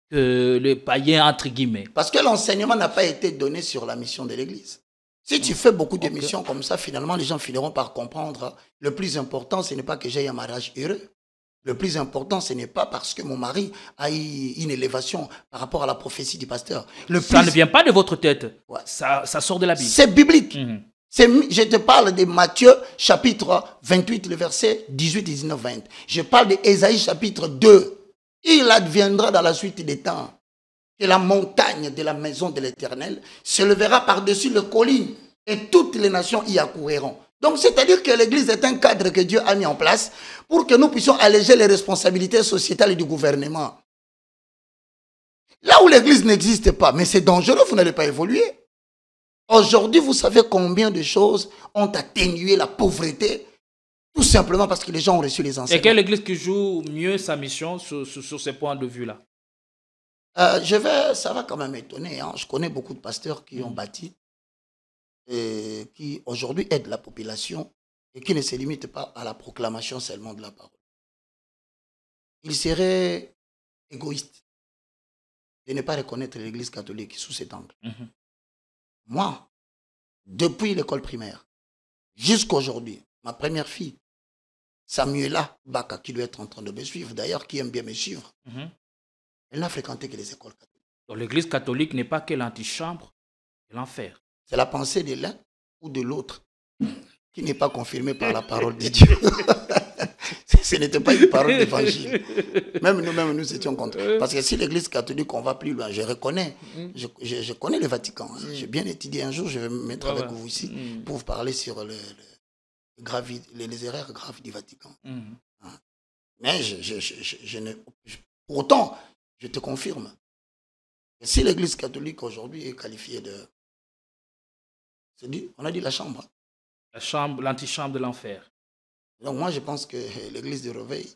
que les païens, entre guillemets? Parce que l'enseignement n'a pas été donné sur la mission de l'Église. Si tu fais beaucoup de missions comme ça, finalement, les gens finiront par comprendre. Le plus important, ce n'est pas que j'aie un mariage heureux. Le plus important, ce n'est pas parce que mon mari a eu une élévation par rapport à la prophétie du pasteur. Ça ne vient pas de votre tête. Ouais. Ça sort de la Bible. C'est biblique. Je te parle de Matthieu chapitre 28, le verset 18 et 19, 20. Je parle d'Ésaïe chapitre 2. Il adviendra dans la suite des temps que la montagne de la maison de l'Éternel se levera par-dessus les collines et toutes les nations y accourront. Donc, c'est-à-dire que l'Église est un cadre que Dieu a mis en place pour que nous puissions alléger les responsabilités sociétales du gouvernement. Là où l'Église n'existe pas, mais c'est dangereux, vous n'allez pas évoluer. Aujourd'hui, vous savez combien de choses ont atténué la pauvreté, tout simplement parce que les gens ont reçu les enseignements. Et quelle Église qui joue mieux sa mission sur ces points de vue-là? Ça va quand même étonner. Hein. Je connais beaucoup de pasteurs qui ont bâti et qui aujourd'hui aident la population et qui ne se limitent pas à la proclamation seulement de la parole. Il serait égoïste de ne pas reconnaître l'Église catholique sous cet angle. Moi, depuis l'école primaire jusqu'à aujourd'hui, ma première fille, Samuela Baka, qui doit être en train de me suivre, d'ailleurs, qui aime bien me suivre, elle n'a fréquenté que les écoles catholiques. Donc l'Église catholique n'est pas que l'antichambre de l'enfer. C'est la pensée de l'un ou de l'autre qui n'est pas confirmée par la parole de Dieu. Ce n'était pas une parole d'évangile. Même nous étions contre. Parce que si l'Église catholique, on va plus loin, je reconnais. Je connais le Vatican. Hein. J'ai bien étudié un jour, je vais me mettre avec vous ici pour vous parler sur les erreurs graves du Vatican. Hein. Mais pourtant, je te confirme que si l'Église catholique aujourd'hui est qualifiée de... on a dit la chambre. La chambre, l'antichambre de l'enfer. Donc moi, je pense que l'église de Réveil,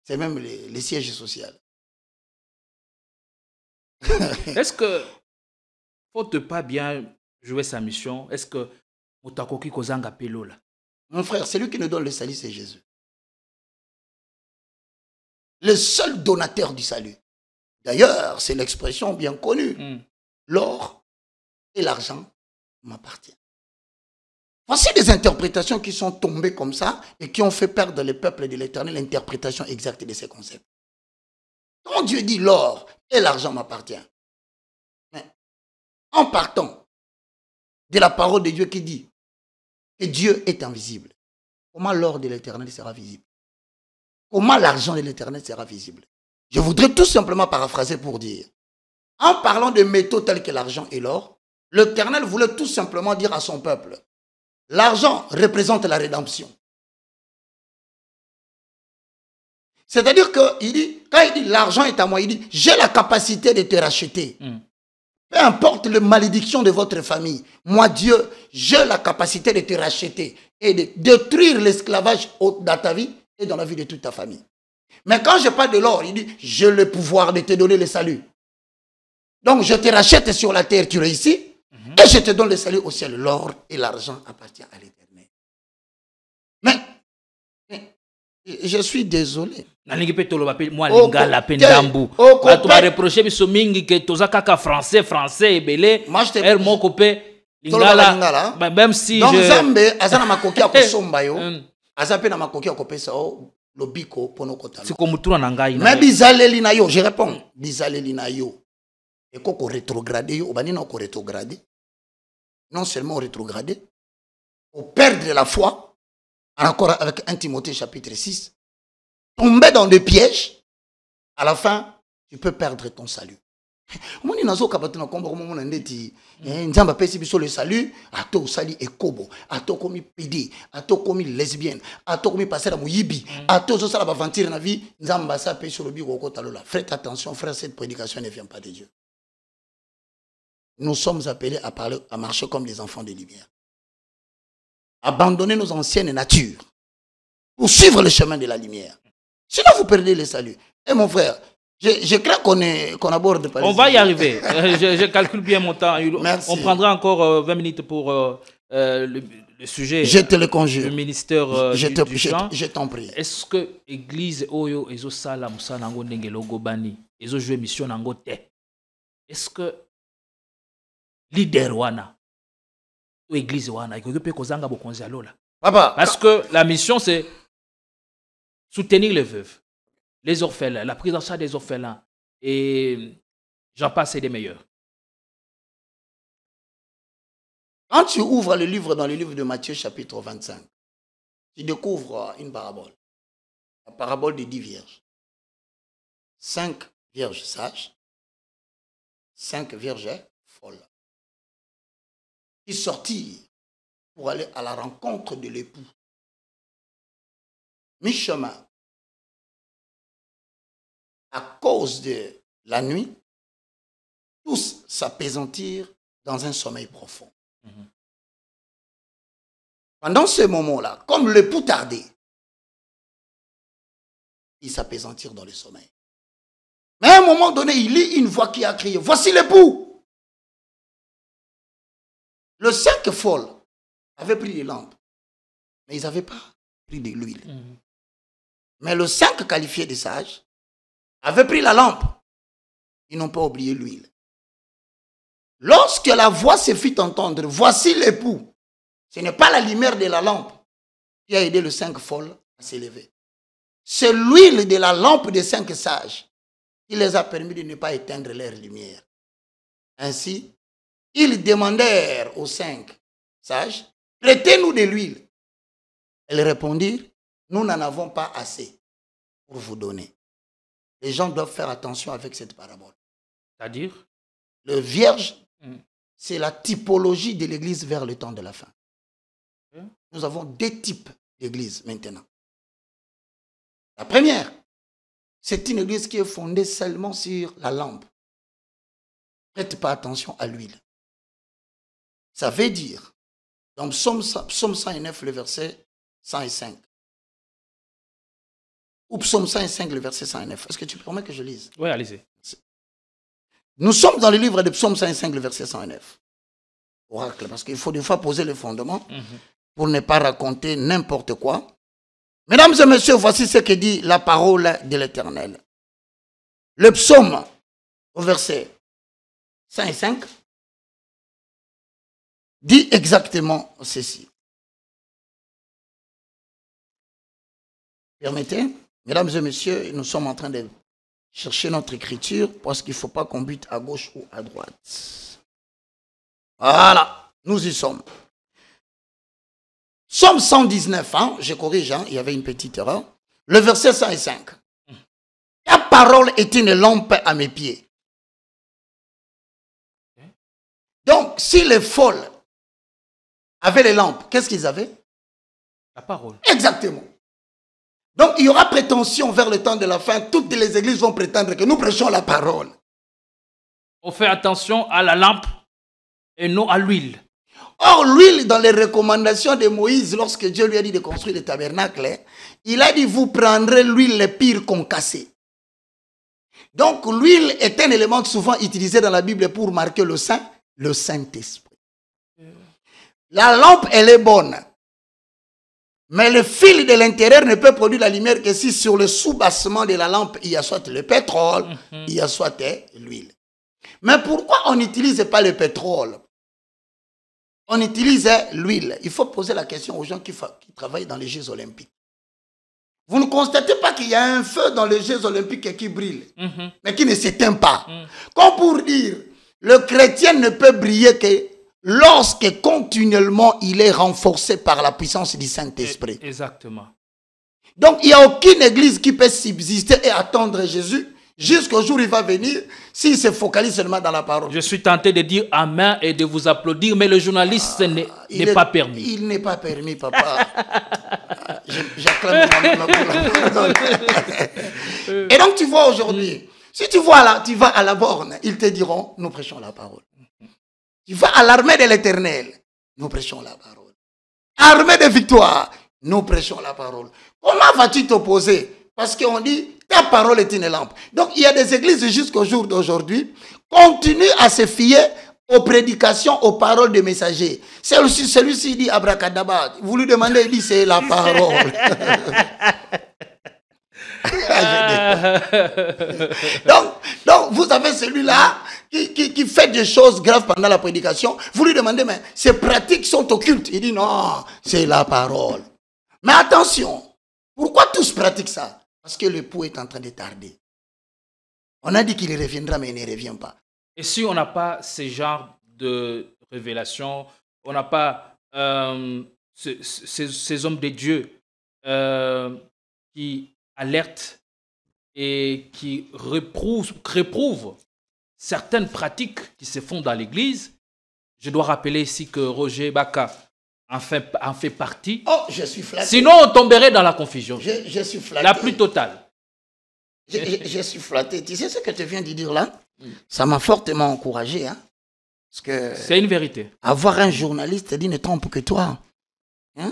c'est même les sièges sociaux. Est-ce que, faute de pas bien jouer sa mission, est-ce que Moutakoki Kozanga Pelo là? Mon frère, celui qui nous donne le salut, c'est Jésus. Le seul donateur du salut. D'ailleurs, c'est l'expression bien connue. L'or et l'argent m'appartiennent. Voici des interprétations qui sont tombées comme ça et qui ont fait perdre le peuple de l'Éternel l'interprétation exacte de ces concepts. Quand Dieu dit l'or et l'argent m'appartient, mais en partant de la parole de Dieu qui dit que Dieu est invisible, comment l'or de l'Éternel sera visible? Comment l'argent de l'Éternel sera visible? Je voudrais tout simplement paraphraser pour dire, en parlant de métaux tels que l'argent et l'or, l'Éternel voulait tout simplement dire à son peuple, l'argent représente la rédemption. C'est-à-dire qu'il dit, quand il dit l'argent est à moi, il dit, j'ai la capacité de te racheter. Peu importe la malédiction de votre famille, moi Dieu, j'ai la capacité de te racheter et de détruire l'esclavage dans ta vie et dans la vie de toute ta famille. Mais quand je parle de l'or, il dit, j'ai le pouvoir de te donner le salut. Donc je te rachète sur la terre, tu réussis, et je te donne le salut au ciel. L'or et l'argent appartiennent à l'Éternel. Mais je suis désolé. Moi, tu m'as reproché que français, belé. Moi, je t'ai même si donc, je... Zambe, azana makoki akosomba yo, azape na makoki akopesa o lobiko pono kotalo. C'est comme tout en angai. Mais bizaleli na yo, je réponds, bizaleli na yo. Et koko rétrogradé yo, obani na ko rétrogradé. Non seulement rétrogradé, au perdre la foi, en accord avec 1 Timothée chapitre 6, tomber dans des pièges, à la fin, tu peux perdre ton salut. Moni nazo kabatuna komba komo mona ndeti nzamba pesi biso le salut ato sali ekobo ato komi pidi ato komi lesbienne ato komi passer à muyibi ato zo sala aventure na vie nzamba sa pe sur le biko ko talola. Faites attention frère, cette prédication ne vient pas de Dieu. Nous sommes appelés à parler, à marcher comme des enfants de lumière. Abandonner nos anciennes natures pour suivre le chemin de la lumière. Sinon vous perdez le salut. Et mon frère, je crains qu'on aborde pas. On va y arriver. Je calcule bien mon temps. Merci. On prendra encore 20 minutes pour le sujet. Je te le conjure. Le ministère du chant. Je t'en prie. Est-ce que l'église Oyo Ezo Sala Moussa Nango Nengelo Gobani Ezo joué mission Nango Te? Est-ce que leader Wana ou église Wana il peut kozanga bokonzi alola? Papa. Parce que la mission c'est soutenir les veuves, les orphelins, la prise en charge des orphelins, et j'en passe et des meilleurs. Quand tu ouvres le livre dans le livre de Matthieu chapitre 25, tu découvres une parabole. La parabole des 10 vierges. 5 vierges sages, 5 vierges folles, qui sortirent pour aller à la rencontre de l'époux. Mi-chemin, à cause de la nuit, tous s'apaisantirent dans un sommeil profond. Pendant ce moment-là, comme l'époux tardait, ils s'apaisantirent dans le sommeil. Mais à un moment donné, il lit une voix qui a crié, voici l'époux. Le 5 folles avait pris des lampes, mais ils n'avaient pas pris de l'huile. Mais le 5 qualifié de sages avait pris la lampe. Ils n'ont pas oublié l'huile. Lorsque la voix se fit entendre, voici l'époux, ce n'est pas la lumière de la lampe qui a aidé le 5 folles à s'élever. C'est l'huile de la lampe des 5 sages qui les a permis de ne pas éteindre leur lumière. Ainsi, ils demandèrent aux 5 sages, prêtez-nous de l'huile. Ils répondirent, nous n'en avons pas assez pour vous donner. Les gens doivent faire attention avec cette parabole. C'est-à-dire? Le vierge, c'est la typologie de l'église vers le temps de la fin. Nous avons 2 types d'églises maintenant. La première, c'est une église qui est fondée seulement sur la lampe. Prête pas attention à l'huile. Ça veut dire, dans Psaume 109, le verset 105, ou Psaume 105, le verset 109. Est-ce que tu permets que je lise? Oui, allez-y. Nous sommes dans le livre de Psaume 105, le verset 109. Oracle, parce qu'il faut des fois poser le fondement pour ne pas raconter n'importe quoi. Mesdames et messieurs, voici ce que dit la parole de l'Éternel. Le psaume, au verset 105, dit exactement ceci. Permettez, mesdames et messieurs, nous sommes en train de chercher notre écriture parce qu'il ne faut pas qu'on bute à gauche ou à droite. Voilà, nous y sommes. Somme 119, hein, je corrige, hein, il y avait une petite erreur. Le verset 105. Ta parole est une lampe à mes pieds. Donc, si les folles avaient les lampes, qu'est-ce qu'ils avaient? La parole. Exactement. Donc, il y aura prétention vers le temps de la fin. Toutes les églises vont prétendre que nous prêchons la parole. On fait attention à la lampe et non à l'huile. Or, l'huile, dans les recommandations de Moïse, lorsque Dieu lui a dit de construire le tabernacle, il a dit, vous prendrez l'huile les pires concassée. Donc, l'huile est un élément souvent utilisé dans la Bible pour marquer le Saint-Esprit. La lampe, elle est bonne. Mais le fil de l'intérieur ne peut produire la lumière que si sur le soubassement de la lampe, il y a soit le pétrole, il y a soit l'huile. Mais pourquoi on n'utilise pas le pétrole? On utilise l'huile. Il faut poser la question aux gens qui travaillent dans les Jeux olympiques. Vous ne constatez pas qu'il y a un feu dans les Jeux olympiques qui brille, mais qui ne s'éteint pas. Comme pour dire, le chrétien ne peut briller que lorsque continuellement il est renforcé par la puissance du Saint-Esprit. Exactement. Donc il n'y a aucune église qui peut subsister et attendre Jésus jusqu'au jour où il va venir s'il se focalise seulement dans la parole. Je suis tenté de dire Amen et de vous applaudir, mais le journaliste n'est pas permis. Il n'est pas permis, papa. J'acclame moi-même. Et donc tu vois aujourd'hui, si tu vois là, tu vas à la borne, ils te diront, nous prêchons la parole. Tu vas à l'armée de l'Éternel, nous prêchons la parole. Armée de victoire, nous prêchons la parole. Comment vas-tu t'opposer? Parce qu'on dit, ta parole est une lampe. Donc il y a des églises jusqu'au jour d'aujourd'hui, continuent à se fier aux prédications, aux paroles des messagers. Celui-ci dit abracadabra. Vous lui demandez, il dit c'est la parole. donc, vous avez celui-là qui fait des choses graves pendant la prédication. Vous lui demandez, mais ces pratiques sont occultes. Il dit non, c'est la parole. Mais attention, pourquoi tous pratiquent ça? Parce que l'époux est en train de tarder. On a dit qu'il reviendra, mais il ne revient pas. Et si on n'a pas ce genre de révélation, on n'a pas ces hommes de Dieu qui alertent et qui réprouvent certaines pratiques qui se font dans l'Église, je dois rappeler ici que Roger Baka en fait partie. Oh, je suis flatté. Sinon, on tomberait dans la confusion. Je suis flatté. La plus totale. Je suis flatté. Tu sais ce que tu viens de dire là? Ça m'a fortement encouragé. Hein? Parce que c'est une vérité. Avoir un journaliste dit ne trompe que toi. Hein?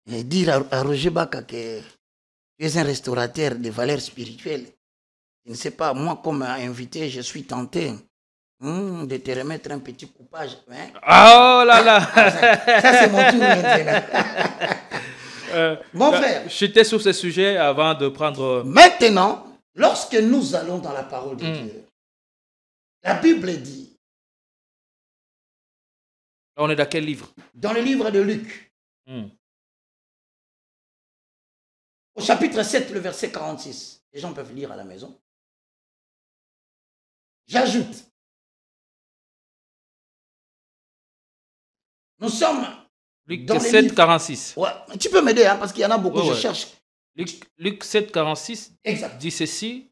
Et dire à Roger Baka que tu es un restaurateur de valeurs spirituelles. Je ne sais pas, moi comme invité, je suis tenté de te remettre un petit coupage. Hein? Oh là là. Ça c'est mon tour maintenant. Mon frère. J'étais sur ce sujet avant de prendre... Maintenant, lorsque nous allons dans la parole de Dieu, la Bible dit... On est dans quel livre? Dans le livre de Luc. Au chapitre 7, le verset 46. Les gens peuvent lire à la maison. J'ajoute. Nous sommes... Luc 7, 46. Ouais, tu peux m'aider, hein, parce qu'il y en a beaucoup, je cherche. Luc 7, 46 exact. Dit ceci.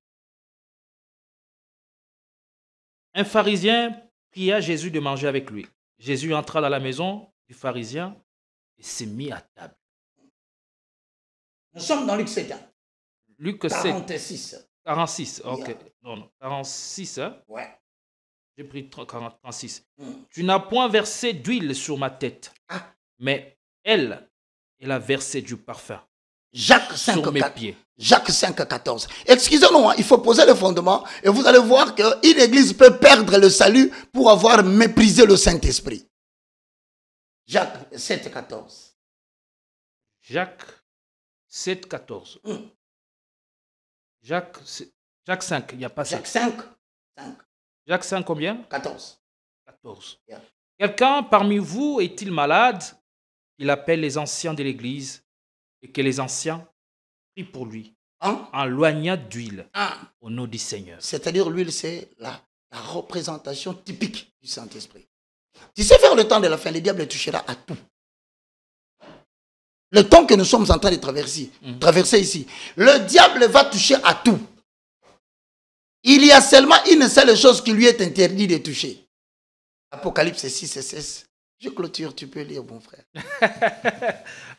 Un pharisien pria Jésus de manger avec lui. Jésus entra dans la maison du pharisien et s'est mis à table. Nous sommes dans Luc 7. Hein. Luc 46. 46, ok. Yeah. Non, 46, hein? Ouais. J'ai pris 36. Tu n'as point versé d'huile sur ma tête. Ah. Mais elle a versé du parfum. Jacques 5, sur mes pieds. Jacques 5, 14. Excusez-nous, hein, il faut poser le fondement et vous allez voir qu'une église peut perdre le salut pour avoir méprisé le Saint-Esprit. Jacques 7, 14. Jacques 7, 14. Jacques 5, il n'y a pas 7. Jacques 5. Jacques 5 combien? 14. 14. Yeah. Quelqu'un parmi vous est-il malade? Il appelle les anciens de l'église et que les anciens prie pour lui Hein? en loignant d'huile Ah. au nom du Seigneur. C'est-à-dire, l'huile, c'est la représentation typique du Saint-Esprit. Tu sais, vers le temps de la fin, le diable touchera à tout. Le temps que nous sommes en train de traverser ici, le diable va toucher à tout. Il y a seulement une seule chose qui lui est interdit de toucher. Apocalypse 6 et 16. Je clôture, tu peux lire, mon frère.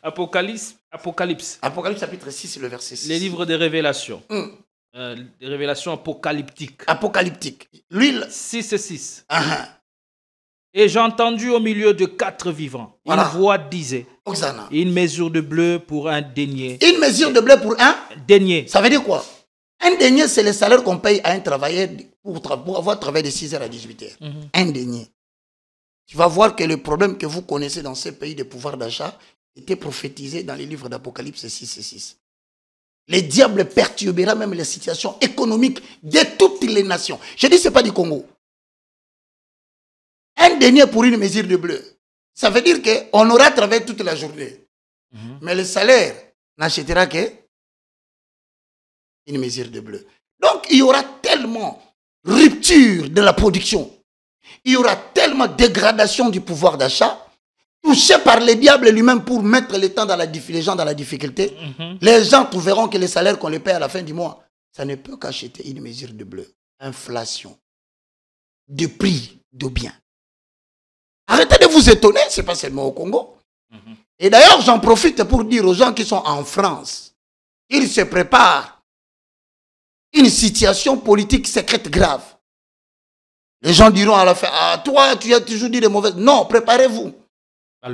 Apocalypse. Apocalypse chapitre 6, le verset 6. Les livres des révélations. Des révélations apocalyptiques. Apocalyptique. L'huile. 6 et 6. Uh-huh. Et j'ai entendu au milieu de 4 vivants, Voilà. une voix disait, Oxana. une mesure de bleu pour un denier. Une mesure de blé pour un Denier. Ça veut dire quoi? Un denier, c'est le salaire qu'on paye à un travailleur pour avoir travaillé de 6h à 18h. Un denier. Tu vas voir que le problème que vous connaissez dans ces pays de pouvoir d'achat était prophétisé dans les livres d'Apocalypse 6 et 6. Le diable perturbera même les situations économiques de toutes les nations. Je dis, ce n'est pas du Congo. Un denier pour une mesure de bleu. Ça veut dire qu'on aura travaillé toute la journée. Mais le salaire n'achètera qu'une mesure de bleu. Donc, il y aura tellement rupture de la production. Il y aura tellement dégradation du pouvoir d'achat, touché par le diable lui-même pour mettre les gens dans la difficulté. Les gens trouveront que les salaires qu'on les paie à la fin du mois, ça ne peut qu'acheter une mesure de bleu. Inflation. De prix de biens. Arrêtez de vous étonner, ce n'est pas seulement au Congo. Et d'ailleurs, j'en profite pour dire aux gens qui sont en France, ils se préparent une situation politique secrète grave. Les gens diront à la fin, ah, toi, tu as toujours dit des mauvaises. Non, préparez-vous. Tu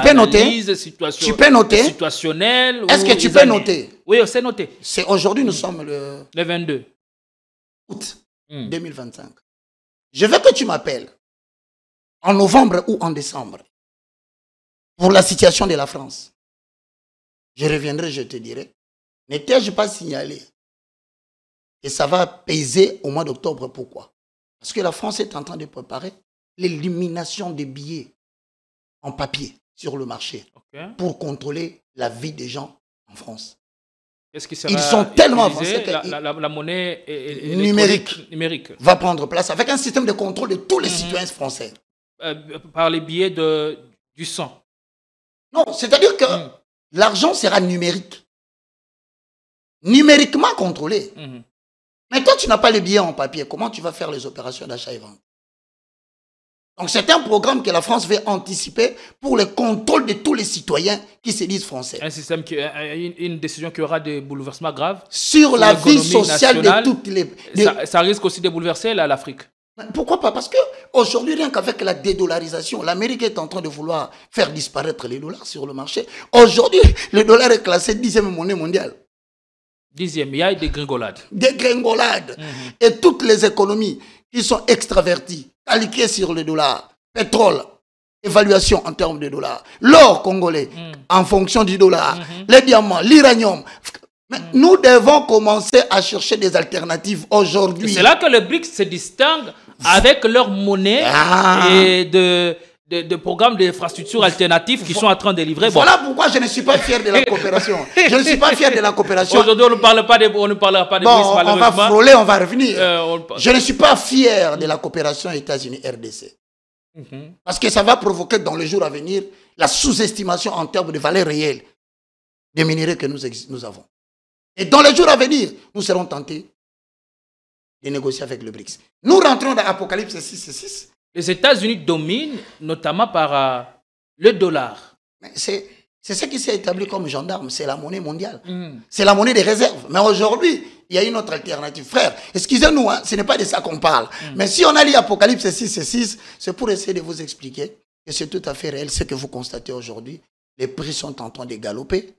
peux noter? Tu peux noter? Situationnel. Est-ce que tu peux noter? Oui, c'est noté. C'est aujourd'hui, nous sommes le 22 août 2025. Je veux que tu m'appelles en novembre ou en décembre pour la situation de la France. Je reviendrai, je te dirai. Ne t'ai-je pas signalé? Et ça va peser au mois d'octobre. Pourquoi? Parce que la France est en train de préparer l'élimination des billets en papier sur le marché pour contrôler la vie des gens en France. Qu'est-ce qui sera Ils sont tellement avancés que la monnaie numérique va prendre place avec un système de contrôle de tous les citoyens français. Par les billets du sang. Non, c'est-à-dire que l'argent sera numérique. Numériquement contrôlé. Mais toi, tu n'as pas les billets en papier. Comment tu vas faire les opérations d'achat et vente? Donc, c'est un programme que la France veut anticiper pour le contrôle de tous les citoyens qui se disent français. Un système, une décision qui aura des bouleversements graves sur la vie sociale de toutes les... Ça risque aussi de bouleverser l'Afrique. Pourquoi pas? Parce qu'aujourd'hui, rien qu'avec la dédollarisation, l'Amérique est en train de vouloir faire disparaître les dollars sur le marché. Aujourd'hui, le dollar est classé 10e monnaie mondiale. 10e, il y a des gringolades. Des gringolades. Et toutes les économies qui sont extraverties, calquées sur le dollar, pétrole, évaluation en termes de dollars, l'or congolais en fonction du dollar, les diamants, l'uranium. Mais nous devons commencer à chercher des alternatives aujourd'hui. C'est là que le BRICS se distingue avec leur monnaie et de programmes d'infrastructures alternatives qui sont en train de livrer. Voilà pourquoi je ne suis pas fier de la coopération. Je ne suis pas fier de la coopération. Aujourd'hui, on ne parlera pas de BRICS, on va frôler, on va revenir. Je ne suis pas fier de la coopération États-Unis-RDC. Parce que ça va provoquer dans les jours à venir la sous-estimation en termes de valeur réelle des minéraux que nous avons. Et dans les jours à venir, nous serons tentés de négocier avec le BRICS. Nous rentrons dans Apocalypse 6 et 6. Les États-Unis dominent notamment par le dollar. C'est ce qui s'est établi comme gendarme, c'est la monnaie mondiale. C'est la monnaie des réserves. Mais aujourd'hui, il y a une autre alternative. Frère, excusez-nous, ce n'est pas de ça qu'on parle. Mais si on a lu Apocalypse 6 et 6, c'est pour essayer de vous expliquer que c'est tout à fait réel ce que vous constatez aujourd'hui. Les prix sont en train de galoper.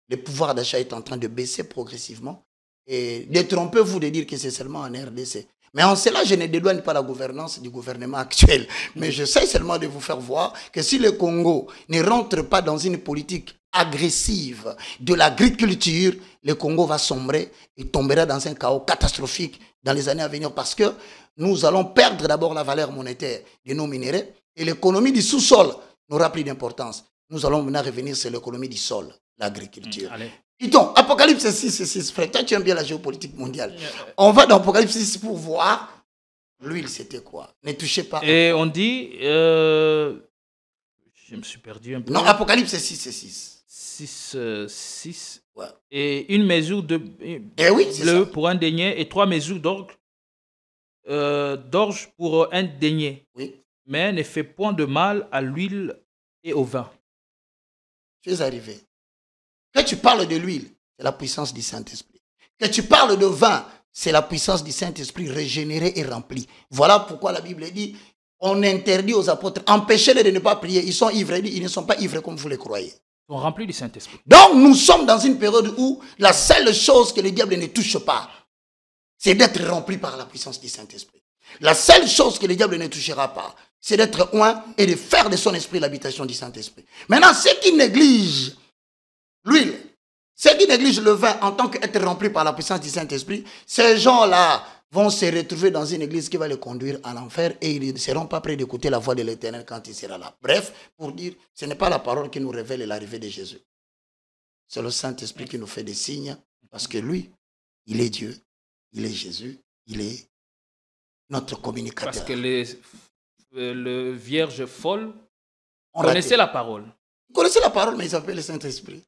Le pouvoir d'achat est en train de baisser progressivement. Et détrompez-vous de dire que c'est seulement en RDC. Mais en cela, je ne dédouane pas la gouvernance du gouvernement actuel. Mais j'essaie seulement de vous faire voir que si le Congo ne rentre pas dans une politique agressive de l'agriculture, le Congo va sombrer et tombera dans un chaos catastrophique dans les années à venir parce que nous allons perdre d'abord la valeur monétaire de nos minéraux et l'économie du sous-sol n'aura plus d'importance. Nous allons maintenant revenir sur l'économie du sol. l'agriculture. Allez. Dis-donc, Apocalypse 6, frère, toi tu aimes bien la géopolitique mondiale. On va dans Apocalypse 6 pour voir l'huile c'était quoi. Ne touchez pas. Et on dit, je me suis perdu un peu. Non, Apocalypse 6. 6. Ouais. Et une mesure de Eh oui, c'est ça. pour un denier et 3 mesures d'orge pour un denier. Oui. Mais ne fait point de mal à l'huile et au vin. Tu es arrivé. Quand tu parles de l'huile, c'est la puissance du Saint-Esprit. Quand tu parles de vin, c'est la puissance du Saint-Esprit régénéré et rempli. Voilà pourquoi la Bible dit, on interdit aux apôtres, empêchez-les de ne pas prier. Ils sont ivres, ils ne sont pas ivres comme vous le croyez. Ils sont remplis du Saint-Esprit. Donc nous sommes dans une période où la seule chose que le diable ne touche pas, c'est d'être rempli par la puissance du Saint-Esprit. La seule chose que le diable ne touchera pas, c'est d'être oint et de faire de son esprit l'habitation du Saint-Esprit. Maintenant, ceux qui négligent l'huile, ceux qui négligent le vin en tant qu'être rempli par la puissance du Saint-Esprit, ces gens-là vont se retrouver dans une église qui va les conduire en enfer et ils ne seront pas prêts d'écouter la voix de l'Éternel quand il sera là. Bref, pour dire, ce n'est pas la parole qui nous révèle l'arrivée de Jésus. C'est le Saint-Esprit qui nous fait des signes parce que lui, il est Dieu, il est Jésus, il est notre communicateur. Parce que le vierge folle On connaissait la parole. Ils connaissaient la parole, mais ils appellent le Saint-Esprit.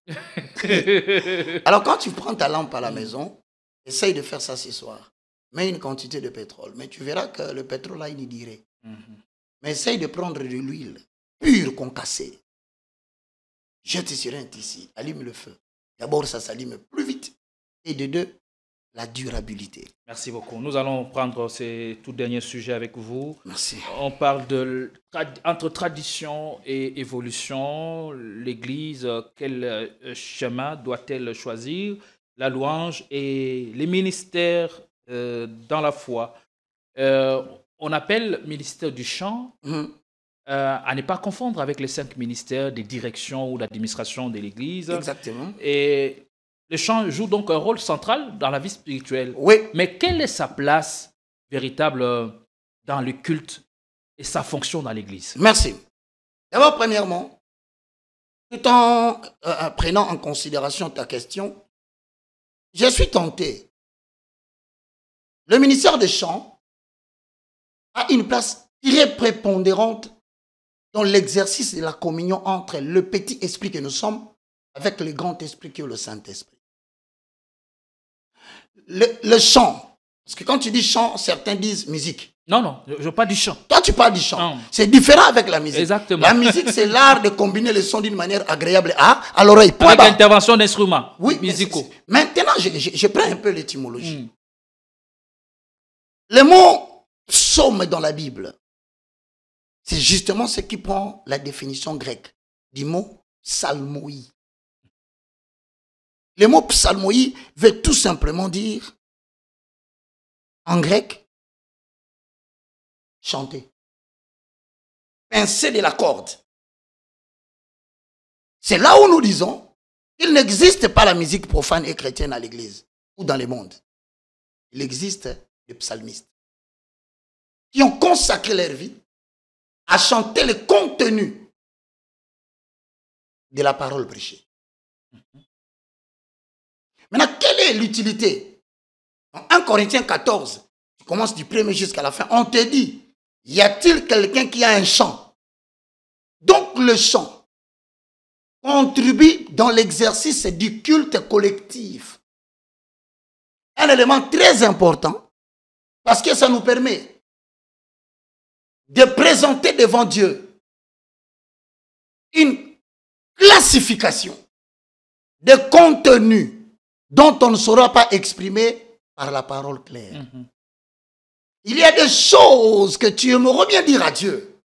Alors quand tu prends ta lampe à la maison, essaye de faire ça ce soir. Mets une quantité de pétrole. Mais tu verras que le pétrole a une durée. Mais essaye de prendre de l'huile pure concassée. Jette sur un tissu, allume le feu. D'abord, ça s'allume plus vite. Et de deux, la durabilité. Merci beaucoup. Nous allons prendre ces tout derniers sujets avec vous. Merci. On parle entre tradition et évolution. L'Église, quel chemin doit-elle choisir? La louange et les ministères dans la foi. On appelle ministère du chant à ne pas confondre avec les 5 ministères des directions ou d'administration de l'Église. Exactement. Et le chant joue donc un rôle central dans la vie spirituelle. Oui. Mais quelle est sa place véritable dans le culte et sa fonction dans l'Église? Merci. D'abord, premièrement, tout en prenant en considération ta question, je suis tenté. Le ministère des chants a une place très prépondérante dans l'exercice de la communion entre le petit esprit que nous sommes avec le grand esprit qui est le Saint-Esprit. Le chant, parce que quand tu dis chant, certains disent musique. Non, je parle du chant. Toi, tu parles du chant. C'est différent avec la musique. Exactement. La musique, c'est l'art de combiner les sons d'une manière agréable à l'oreille. Avec l'intervention d'instruments musicaux. Maintenant, je prends un peu l'étymologie. Le mot psaume dans la Bible, c'est justement ce qui prend la définition grecque du mot psalmoi. Le mot psalmoi veut tout simplement dire, en grec, chanter. Pincer de la corde. C'est là où nous disons qu'il n'existe pas la musique profane et chrétienne à l'église ou dans le monde. Il existe des psalmistes qui ont consacré leur vie à chanter le contenu de la parole prêchée. Maintenant, quelle est l'utilité? En 1 Corinthiens 14, tu commences du premier jusqu'à la fin, on te dit, y a-t-il quelqu'un qui a un chant? Donc le chant contribue dans l'exercice du culte collectif. Un élément très important, parce que ça nous permet de présenter devant Dieu une classification de contenus dont on ne saura pas exprimer par la parole claire. Il y a des choses que tu aimerais bien dire à Dieu,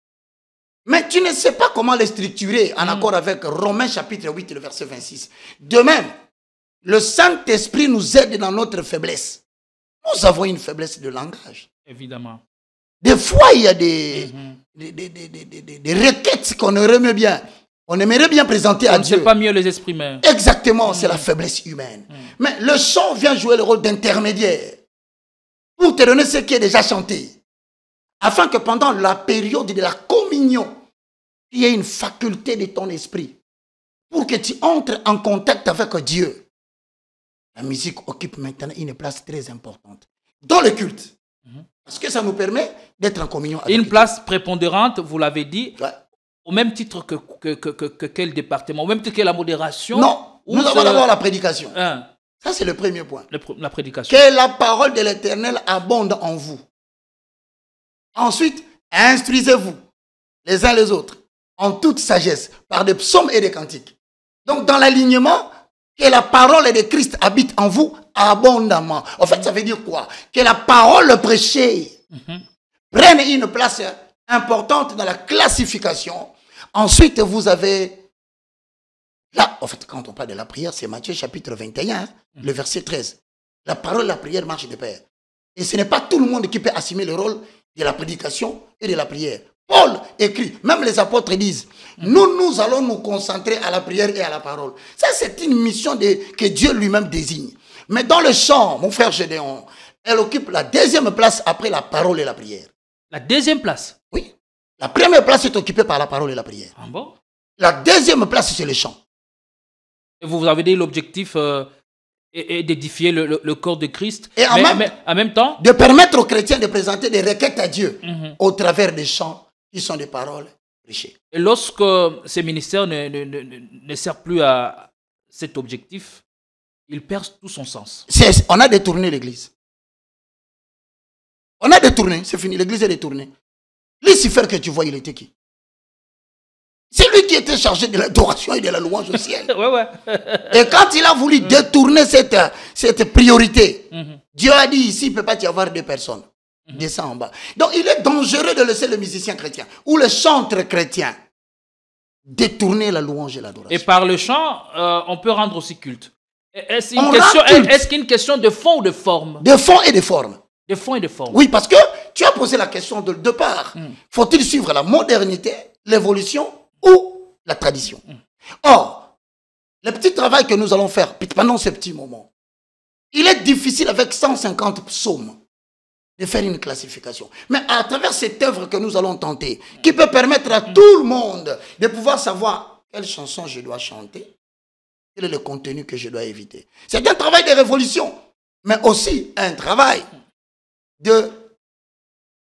mais tu ne sais pas comment les structurer en accord avec Romains chapitre 8, le verset 26. De même, le Saint-Esprit nous aide dans notre faiblesse. Nous avons une faiblesse de langage. Évidemment. Des fois, il y a des requêtes qu'on aimerait bien. On aimerait bien présenter à Dieu. On ne sait pas mieux les exprimer. Exactement, c'est la faiblesse humaine. Mais le chant vient jouer le rôle d'intermédiaire pour te donner ce qui est déjà chanté. Afin que pendant la période de la communion, il y ait une faculté de ton esprit pour que tu entres en contact avec Dieu. La musique occupe maintenant une place très importante dans le culte. Parce que ça nous permet d'être en communion avec Une place prépondérante, vous l'avez dit, ouais. Au même titre que quel département, au même titre que la modération. Non, nous avons d'abord la prédication. Hein. Ça, c'est le premier point. La prédication. Que la parole de l'Éternel abonde en vous. Ensuite, instruisez-vous les uns les autres en toute sagesse par des psaumes et des cantiques. Donc, dans l'alignement, que la parole de Christ habite en vous abondamment. En fait, ça veut dire quoi? Que la parole prêchée prenne une place importante dans la classification. Ensuite, vous avez... Là, en fait, quand on parle de la prière, c'est Matthieu chapitre 21, le verset 13. La parole et la prière marchent de pair. Et ce n'est pas tout le monde qui peut assumer le rôle de la prédication et de la prière. Paul écrit, même les apôtres disent, nous allons nous concentrer à la prière et à la parole. Ça, c'est une mission que Dieu lui-même désigne. Mais dans le chant, mon frère Gédéon, elle occupe la deuxième place après la parole et la prière. La deuxième place? Oui. La première place est occupée par la parole et la prière. Ah bon? La deuxième place, c'est le chant. Et vous avez dit l'objectif est d'édifier le corps de Christ. Et en même temps, de permettre aux chrétiens de présenter des requêtes à Dieu au travers des chants qui sont des paroles prêchées. Et lorsque ces ministères ne servent plus à cet objectif, ils perdent tout son sens. On a détourné l'église. On a détourné, c'est fini, l'église est détournée. Lucifer que tu vois, il était qui? C'est lui qui était chargé de l'adoration et de la louange au ciel. Ouais. Et quand il a voulu détourner cette priorité, Dieu a dit ici, il ne peut pas y avoir deux personnes. Descends en bas. Donc il est dangereux de laisser le musicien chrétien ou le chanteur chrétien détourner la louange et l'adoration. Et par le chant, on peut rendre aussi culte. Est-ce qu'une question de fond ou de forme? De fond et de forme. De fond et de forme. Oui, parce que tu as posé la question de deux parts. Faut-il suivre la modernité, l'évolution ou la tradition? Or, le petit travail que nous allons faire pendant ce petit moment, il est difficile avec 150 psaumes de faire une classification. Mais à travers cette œuvre que nous allons tenter, qui peut permettre à tout le monde de pouvoir savoir quelle chanson je dois chanter, quel est le contenu que je dois éviter. C'est un travail de révolution, mais aussi un travail de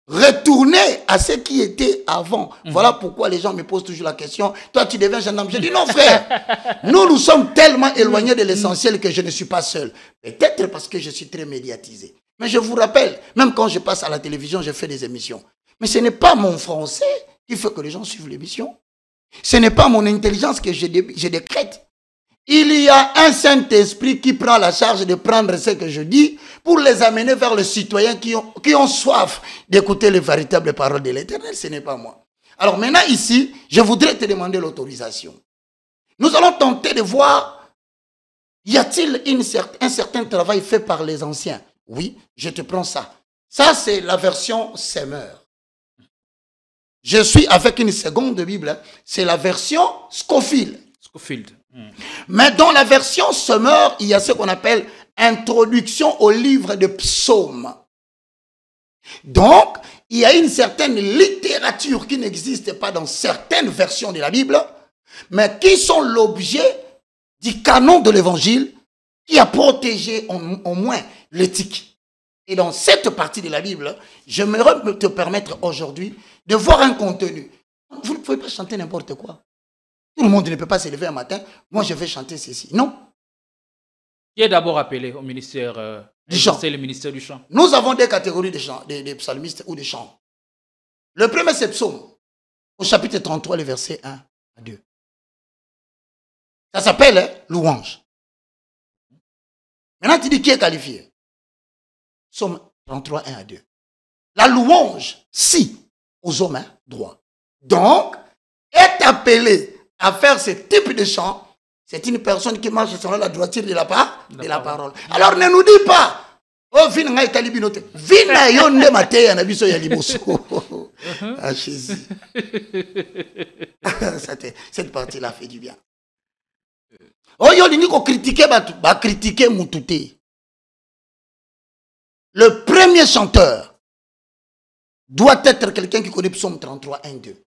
retourner à ce qui était avant. Voilà pourquoi les gens me posent toujours la question, toi tu deviens gendarme. Je dis non frère, nous sommes tellement éloignés de l'essentiel que je ne suis pas seul. Peut-être parce que je suis très médiatisé. Mais je vous rappelle, même quand je passe à la télévision, je fais des émissions. Mais ce n'est pas mon français qui fait que les gens suivent l'émission. Ce n'est pas mon intelligence que je décrète. Il y a un Saint-Esprit qui prend la charge de prendre ce que je dis pour les amener vers les citoyens qui ont soif d'écouter les véritables paroles de l'Éternel. Ce n'est pas moi. Alors maintenant ici, je voudrais te demander l'autorisation. Nous allons tenter de voir, y a-t-il un certain travail fait par les anciens? Oui, je te prends ça. Ça, c'est la version Semeur. Je suis avec une seconde Bible. C'est la version Scofield. Mais dans la version Semeur, il y a ce qu'on appelle introduction au livre de psaumes. Donc, il y a une certaine littérature qui n'existe pas dans certaines versions de la Bible, mais qui sont l'objet du canon de l'évangile qui a protégé au moins l'éthique. Et dans cette partie de la Bible, j'aimerais te permettre aujourd'hui de voir un contenu. Vous ne pouvez pas chanter n'importe quoi. Tout le monde ne peut pas se lever un matin. Moi, je vais chanter ceci. Non. Qui est d'abord appelé au ministère du chant? C'est le ministère du chant. Nous avons des catégories de chants, des psalmistes ou des chants. Le premier, c'est Psaume, au chapitre 33, les versets 1 à 2. Ça s'appelle louange. Maintenant, tu dis qui est qualifié? Psaume 33, 1 à 2. La louange, si, aux hommes droits. Donc, est appelé à faire ce type de chant, c'est une personne qui marche selon la droiture de la parole. Alors ne nous dis pas, oh, vina ngai kalibinote, vina yonde mateya na biso ya liboso. Ah, Jésus. Cette partie-là fait du bien. Oh, yo lingi ko critiquer ba critiquer mututé. Le premier chanteur doit être quelqu'un qui connaît Psaume 33, 1, 2.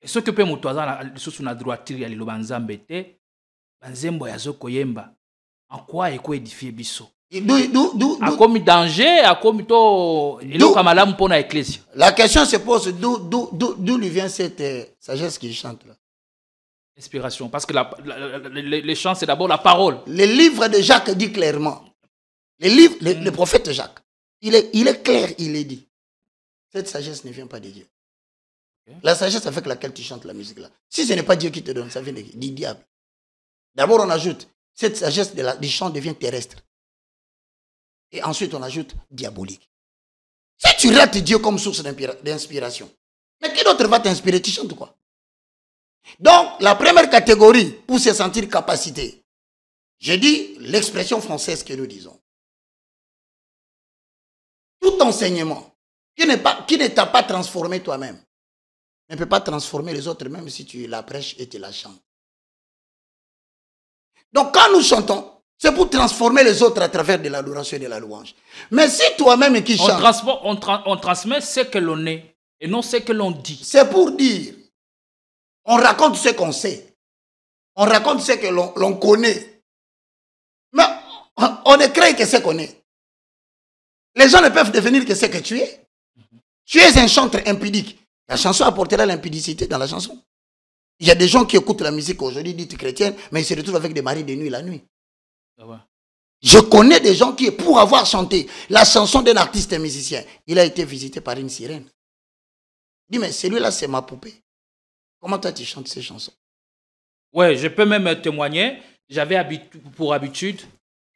Et ce que peut motoza sous la droiture ya lilobanzambe te banzembo ya Zokoyemba. En quoi est-ce édifié biso? A comme danger, a comme to kamalamu pour la ecclésia. La question se pose d'où lui vient cette sagesse qu'il chante là. Inspiration, parce que les chants c'est d'abord la parole. Le livre de Jacques dit clairement. Le prophète Jacques, il est clair, il est dit. Cette sagesse ne vient pas de Dieu. Okay. La sagesse avec laquelle tu chantes la musique là. Si ce n'est pas Dieu qui te donne, ça vient du diable. D'abord on ajoute, cette sagesse du chant devient terrestre. Et ensuite on ajoute diabolique. Si tu rates Dieu comme source d'inspiration, mais qui d'autre va t'inspirer? Tu chantes quoi? Donc la première catégorie pour se sentir capacité, je dis l'expression française que nous disons. Tout enseignement qui ne t'a pas transformé toi-même ne peut pas transformer les autres, même si tu la prêches et tu la chantes. Donc quand nous chantons, c'est pour transformer les autres à travers de l'adoration et de la louange. Mais si toi-même qui chantes... On transmet ce que l'on est et non ce que l'on dit. C'est pour dire, on raconte ce qu'on sait. On raconte ce que l'on connaît. Mais on ne crée que ce qu'on est. Les gens ne peuvent devenir que ce que tu es. Tu es un chanteur impudique. La chanson apportera l'impudicité dans la chanson. Il y a des gens qui écoutent la musique aujourd'hui dite chrétienne, mais ils se retrouvent avec des maris de nuit la nuit. Ah ouais. Je connais des gens qui, pour avoir chanté la chanson d'un artiste musicien, il a été visité par une sirène. Il dit, mais celui-là, c'est ma poupée. Comment toi, tu chantes ces chansons? Ouais, je peux même témoigner. J'avais pour habitude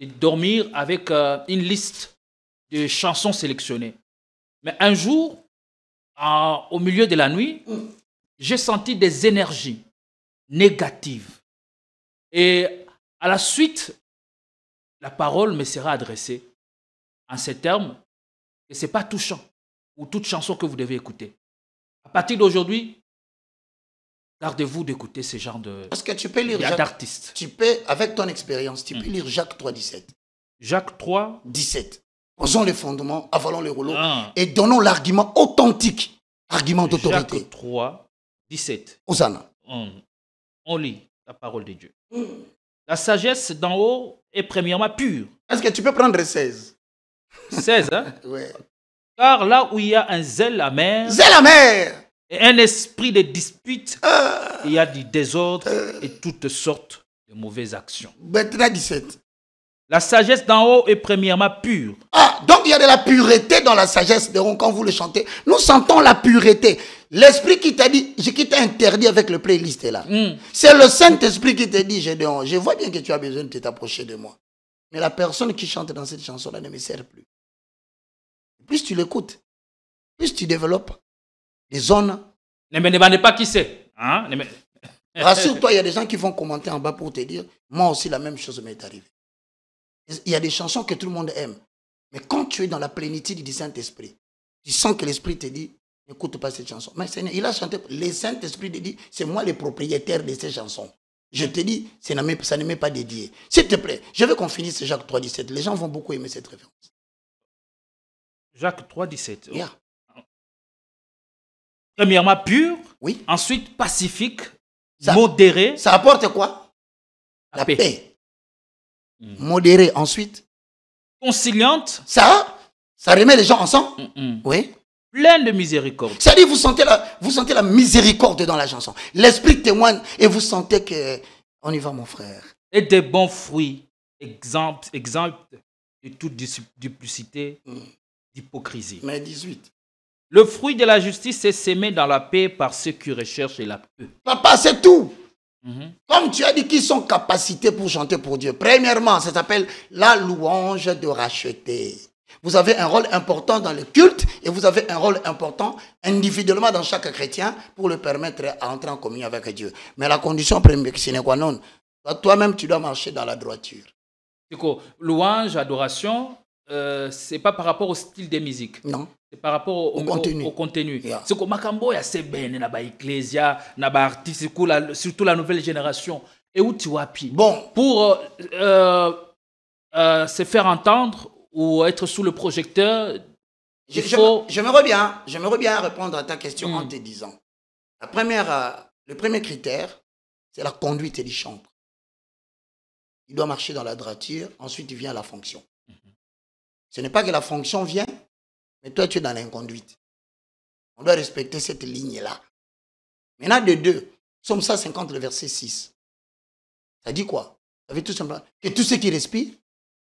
de dormir avec une liste de chansons sélectionnées. Mais un jour, au milieu de la nuit, j'ai senti des énergies négatives. Et à la suite, la parole me sera adressée en ces termes, et ce n'est pas tout chant ou toute chanson que vous devez écouter. À partir d'aujourd'hui, gardez-vous d'écouter ce genre de Parce que tu peux lire d'artistes. Tu peux, avec ton expérience, tu peux lire Jacques 3, 17. Jacques 3, 17. Posons les fondements, avalons les rouleaux et donnons l'argument authentique, argument d'autorité. Jacques 3, 17. Hosanna. On lit la parole de Dieu. La sagesse d'en haut est premièrement pure. Est-ce que tu peux prendre 16? 16, hein? Oui. Car là où il y a un zèle amer, et un esprit de dispute, il y a du désordre et toutes sortes de mauvaises actions. Maintenant 17. La sagesse d'en haut est premièrement pure. Ah, donc il y a de la pureté dans la sagesse. Quand vous le chantez, nous sentons la pureté. L'esprit qui t'a dit, qui t'a interdit avec le playlist là. C'est le Saint-Esprit qui t'a dit, je vois bien que tu as besoin de t'approcher de moi. Mais la personne qui chante dans cette chanson-là ne me sert plus. Plus tu l'écoutes, plus tu développes des zones. Ne me demandez pas qui c'est. Hein? Rassure-toi, il y a des gens qui vont commenter en bas pour te dire, moi aussi la même chose m'est arrivée. Il y a des chansons que tout le monde aime. Mais quand tu es dans la plénitude du Saint-Esprit, tu sens que l'Esprit te dit, n'écoute pas cette chanson. Mais il a chanté, le Saint-Esprit te dit, c'est moi le propriétaire de ces chansons. Je te dis, ça ne m'est pas dédié. S'il te plaît, je veux qu'on finisse Jacques 3, 17. Les gens vont beaucoup aimer cette référence. Jacques 3, 17. Yeah. Premièrement pur, oui. Ensuite pacifique, modéré. Ça apporte quoi? La paix. Modéré, ensuite conciliante. Ça remet les gens ensemble. Oui. Pleine de miséricorde. C'est-à-dire vous sentez la miséricorde dans la chanson. L'esprit témoigne et vous sentez que on y va mon frère. Et des bons fruits, exempt de toute duplicité, d'hypocrisie. Mais 18. Le fruit de la justice est sémé dans la paix par ceux qui recherchent la paix. Papa, c'est tout. Comme tu as dit qu'ils sont capacités pour chanter pour Dieu. Premièrement, ça s'appelle la louange de racheter. Vous avez un rôle important dans le culte et vous avez un rôle important individuellement dans chaque chrétien pour le permettre à entrer en communion avec Dieu. Mais la condition première, ce n'est quoi non? Toi-même, tu dois marcher dans la droiture. C'est quoi? Louange, adoration, c'est pas par rapport au style de musique. Non. C'est par rapport au contenu. Yeah. C'est comme Makambo, il y a ces ben, na ba ecclésia, na ba artiste, surtout la nouvelle génération. Et où tu vois puis. Bon. Pour se faire entendre ou être sous le projecteur, j'aimerais bien répondre à ta question en te disant. Le premier critère, c'est la conduite du chantre. il doit marcher dans la droiture, ensuite il vient la fonction. Ce n'est pas que la fonction vient, mais toi tu es dans l'inconduite. On doit respecter cette ligne-là. Maintenant, de 2, Psaume 150, le verset 6. Ça dit quoi? Ça veut tout simplement que tout ce qui respire,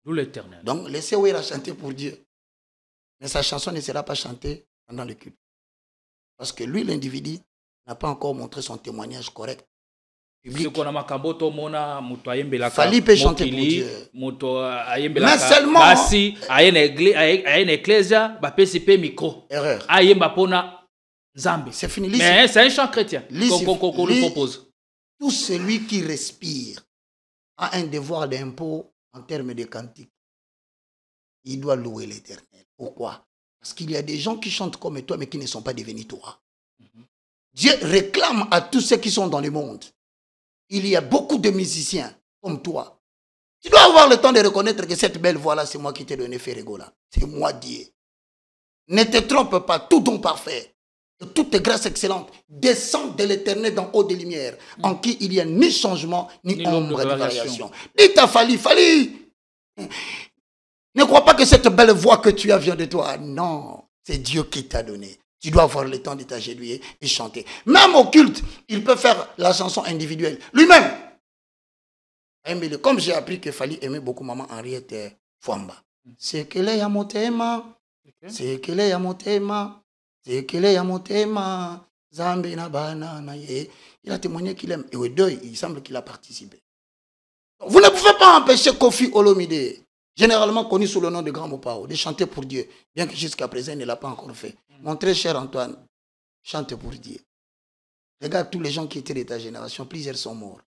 D'où l'Éternel. donc laissez Ouéra chanter pour Dieu. Mais sa chanson ne sera pas chantée pendant le culte. Parce que lui, l'individu, n'a pas encore montré son témoignage correct. Public. Fali peut chanter pour Dieu. Mais seulement... Erreur. C'est fini. Mais c'est un chant chrétien qu'on lui propose. Tout celui qui respire a un devoir d'impôt en termes de cantique. Il doit louer l'Éternel. Pourquoi? Parce qu'il y a des gens qui chantent comme toi, mais qui ne sont pas devenus toi. Dieu réclame à tous ceux qui sont dans le monde. Il y a beaucoup de musiciens comme toi. Tu dois avoir le temps de reconnaître que cette belle voix-là, c'est moi qui t'ai donné Ferregola. C'est moi, Dieu. Ne te trompe pas, tout don parfait, et toute grâce excellente descend de l'Éternel d'en haut des lumières, en qui il n'y a ni changement, ni ombre de variation. Dites à Fali, ne crois pas que cette belle voix que tu as vient de toi. Non, c'est Dieu qui t'a donné. Tu dois avoir le temps de t'agenouiller et chanter. Même au culte, il peut faire la chanson individuelle. Lui-même. Comme j'ai appris que Fali aimait beaucoup maman Henriette Fouamba. C'est que les amotema, c'est que les amotema, c'est que les amotema, Zambi na banana ye. Il a témoigné qu'il aime. Et au deuil, il semble qu'il a participé. Vous ne pouvez pas empêcher Kofi Olomide, généralement connu sous le nom de Grand Mopao, de chanter pour Dieu, bien que jusqu'à présent il ne l'a pas encore fait. Mon très cher Antoine, chante pour Dieu. Regarde tous les gens qui étaient de ta génération, plusieurs sont morts.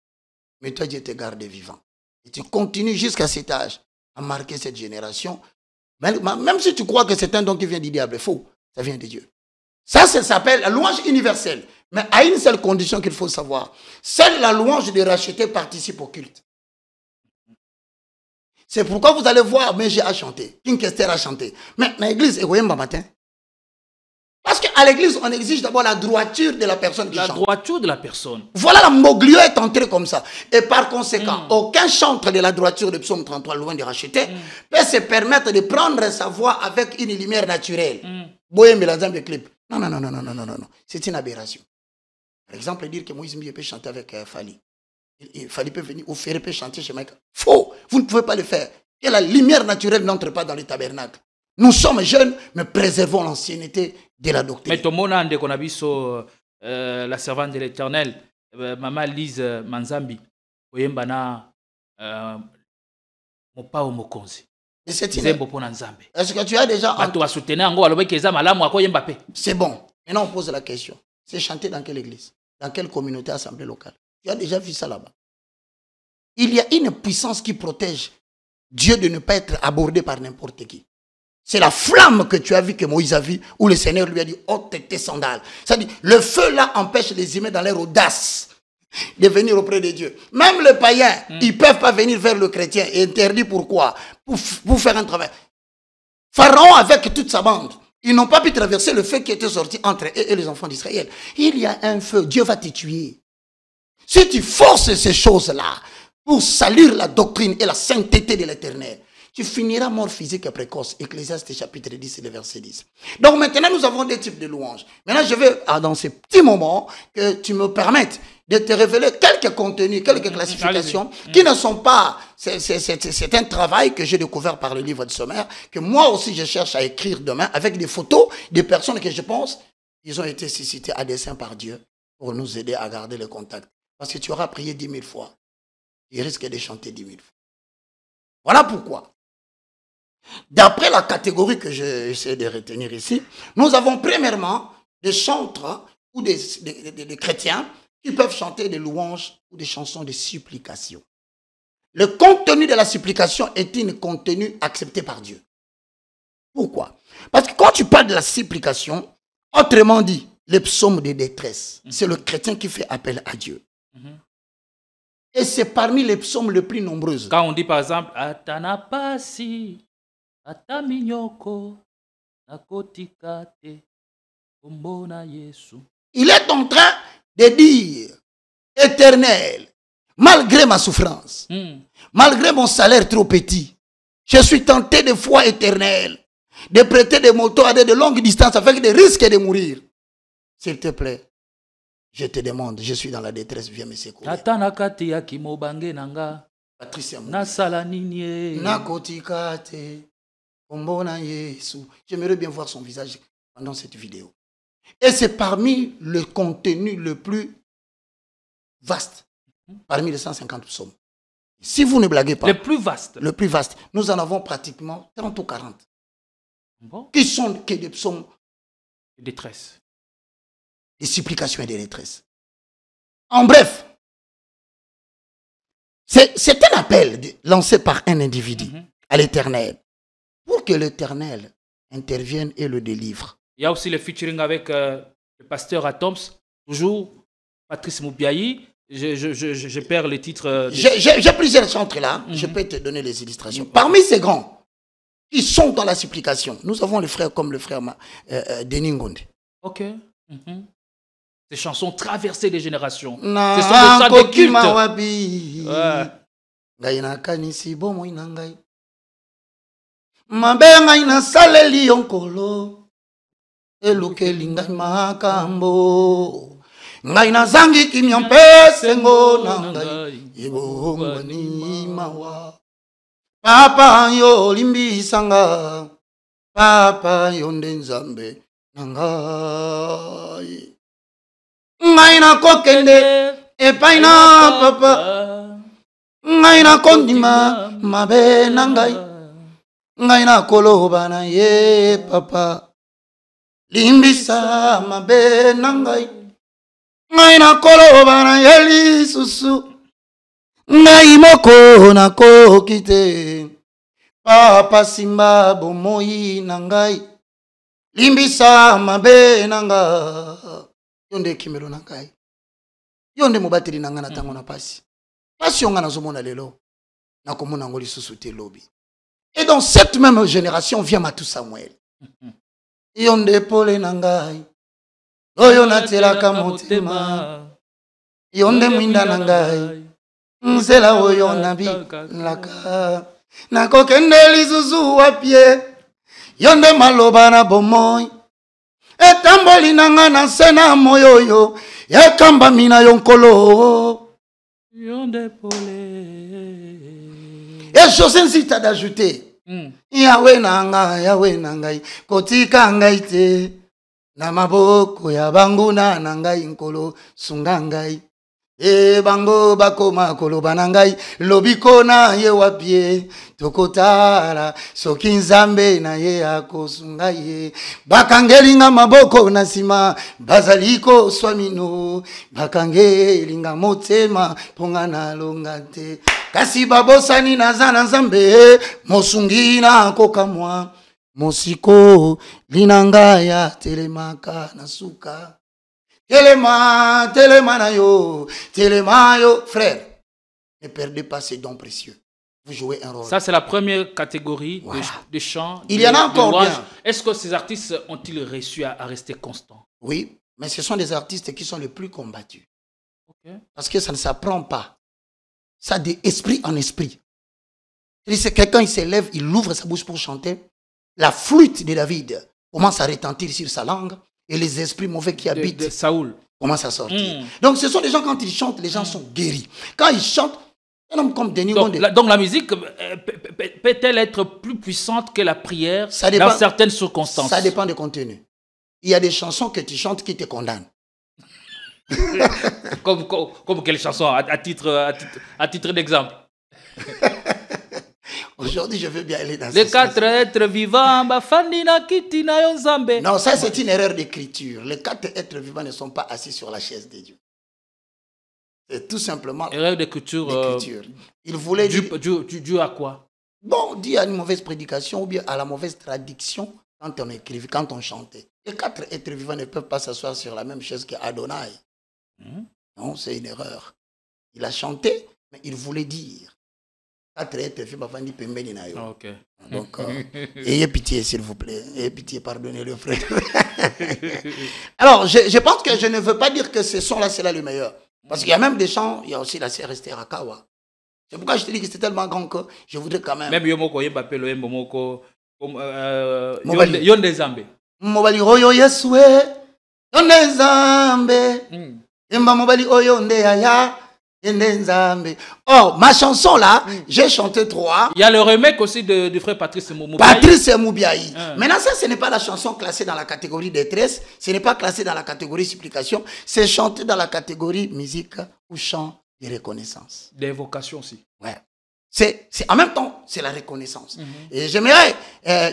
Mais toi, Dieu te garde vivant. Et tu continues jusqu'à cet âge à marquer cette génération. Même si tu crois que c'est un don qui vient du diable, faux, ça vient de Dieu. Ça s'appelle la louange universelle. Mais à une seule condition qu'il faut savoir. Seule la louange des rachetés participe au culte. C'est pourquoi vous allez voir Mégé a chanté, King Kester a chanté. Mais dans l'église, et matin. Parce qu'à l'église, on exige d'abord la droiture de la personne qui chante. La droiture de la personne. Voilà, la Moglio est entrée comme ça. Et par conséquent, aucun chanteur de la droiture de Psaume 33, loin de racheter, peut se permettre de prendre sa voix avec une lumière naturelle. Non. C'est une aberration. Par exemple, dire que Moïse Mbie peut chanter avec Fali. Fali peut venir, ou Ferré peut chanter chez Mike. Faux, vous ne pouvez pas le faire. Et la lumière naturelle n'entre pas dans le tabernacle. Nous sommes jeunes, mais préservons l'ancienneté de la doctrine. Mais ton ande qu'on a vu sur la servante de l'Éternel, Maman Lise Manzambi, Oyembana Mopao Mokonzi. Est-ce que tu as déjà... C'est bon. Maintenant, on pose la question. C'est chanté dans quelle église? Dans quelle communauté, assemblée locale? Tu as déjà vu ça là-bas? Il y a une puissance qui protège Dieu de ne pas être abordé par n'importe qui. C'est la flamme que tu as vu, que Moïse a vu, où le Seigneur lui a dit, ôte tes sandales. C'est-à-dire, le feu là empêche les humains dans leur audace de venir auprès de Dieu. Même les païens, ils ne peuvent pas venir vers le chrétien. Et interdit pourquoi? Pour faire un travail. Pharaon avec toute sa bande, ils n'ont pas pu traverser le feu qui était sorti entre eux et les enfants d'Israël. Il y a un feu, Dieu va te tuer. Si tu forces ces choses-là pour salir la doctrine et la sainteté de l'Éternel, tu finiras mort physique et précoce. Ecclésiaste chapitre 10 et le verset 10. Donc maintenant, nous avons des types de louanges. Maintenant, je veux, dans ces petits moments, que tu me permettes de te révéler quelques contenus, quelques classifications qui ne sont pas... C'est un travail que j'ai découvert par le livre de sommaire, que moi aussi je cherche à écrire demain avec des photos des personnes que je pense, ils ont été suscités à dessein par Dieu pour nous aider à garder le contact. Parce que tu auras prié 10 000 fois. Tu risques de chanter 10 000 fois. Voilà pourquoi. D'après la catégorie que j'essaie de retenir ici, nous avons premièrement des chantres ou des chrétiens qui peuvent chanter des louanges ou des chansons de supplication. Le contenu de la supplication est un contenu accepté par Dieu. Pourquoi? Parce que quand tu parles de la supplication, autrement dit, les psaumes de détresse, c'est le chrétien qui fait appel à Dieu. Et c'est parmi les psaumes les plus nombreuses. Quand on dit par exemple, Atanapasi, Ataminyoko, Nakotikate, Ombona Yesu. Il est en train de dire, Éternel, Malgré ma souffrance, malgré mon salaire trop petit, je suis tenté de foi éternelle, de prêter des motos à de longues distances avec des risques de mourir. S'il te plaît, je te demande, je suis dans la détresse, viens me secourir. Patricia j'aimerais bien voir son visage pendant cette vidéo. Et c'est parmi le contenu le plus vaste, parmi les 150 psaumes. Si vous ne blaguez pas, le plus vaste, nous en avons pratiquement 30 ou 40. Bon. Qui sont que des psaumes de détresse, des supplications et des détresses. En bref, c'est un appel lancé par un individu à l'Éternel pour que l'Éternel intervienne et le délivre. Il y a aussi le featuring avec le pasteur Atoms, toujours Patrice Moubiayi. Je perds les titres. J'ai plusieurs chantres là. Je peux te donner les illustrations. Parmi ces grands qui sont dans la supplication, nous avons les frères comme le frère Denis Ngonde. Ok. Ces chansons traversées des générations. Ce sont des chants de culte. Ngai nazangi kimyo mpese ngo nangai ibongwani mawa papa yo limbisanga papa yo ndenzambe nangai ngai na kokende epai na papa ngai na kondima mabe nangai ngai na koloba na ye papa limbisa mabe nangai ngai na koloba na yeli susu ngai moko na kokite papa simba bomoi na ngai limbisa mabe na nga yonde kimelo na ngai yonde mobateli na nga na tango na pasi yonga na zomona lelo na komona ngo lisusu te lobi. Et dans cette même génération vient Matou Samuel yonde pole na ngai oyo natelaka motema yonde mwinda na ngai nzela oyo nabilaka nakokende lisusu wapie yonde maloba na bomoi etamboli na nga na nse na moyo oyo ekambami na yo nkolo yonde pole. Et chose nsita d'ajouter yawe na ngai kotika ngai te na maboko ya banguna na ngai nkolo sunga ngai e bango bakoma koloba na ngai lobiko na ye wapie tokotala soki nzambe na ye akosunga ye bakangelinga maboko na nsima bazaliko swamino bakangelinga motema mponga na longa te kasi babosani naza na nzambe mosungi na kokamwa mosiko linanga ya telemaka na suka telema na yo telema yo. Frère, ne perdez pas ces dons précieux. Vous jouez un rôle. Ça, c'est la première catégorie de chants. Il y en a encore bien. Est-ce que ces artistes ont-ils réussi à rester constants? Oui, mais ce sont des artistes qui sont les plus combattus. Okay. Parce que ça ne s'apprend pas. Ça d'esprit en esprit. C'est quelqu'un, il s'élève, il ouvre sa bouche pour chanter. La flûte de David commence à retentir sur sa langue et les esprits mauvais qui habitent de Saoul commencent à sortir. Donc ce sont des gens, quand ils chantent, les gens sont guéris. Quand ils chantent, un homme comme Denis Ngonde. Donc la musique peut-elle être plus puissante que la prière dans certaines circonstances? Ça dépend du contenu. Il y a des chansons que tu chantes qui te condamnent. comme quelle chanson à titre d'exemple? Aujourd'hui, je veux bien aller dans les quatre êtres vivants. Non, ça c'est une erreur d'écriture. Les quatre êtres vivants ne sont pas assis sur la chaise de Dieu. C'est tout simplement erreur d'écriture. Il voulait dû à quoi? Bon, dû à une mauvaise prédication ou bien à la mauvaise traduction quand on écrivait, quand on chantait. Les quatre êtres vivants ne peuvent pas s'asseoir sur la même chaise qu'Adonai. Non, c'est une erreur. Il a chanté, mais il voulait dire. Okay. Donc, ayez pitié, s'il vous plaît. Ayez pitié, pardonnez-le, frère. Alors, je pense que je ne veux pas dire que ce son-là, c'est là le meilleur. Parce qu'il y a même des chants, il y a aussi la CRST Rakawa. C'est pourquoi je te dis que c'est tellement grand que je voudrais quand même. Même Yomoko Yembapé, le Mbomoko, Mobali. Yonde Zambe. Mobali Oyo Yesue, Yonde Zambe. Yemba Mobali Oyo Nde Aya, Yonde Zambe. Oh, ma chanson là, j'ai chanté 3. Il y a le remake aussi du frère Patrice Moubiaï. Patrice Moubiaï. Maintenant, ça, ce n'est pas la chanson classée dans la catégorie détresse, ce n'est pas classé dans la catégorie supplication, c'est chanté dans la catégorie musique ou chant de reconnaissance. Des vocations aussi. Ouais. En même temps, c'est la reconnaissance. Et j'aimerais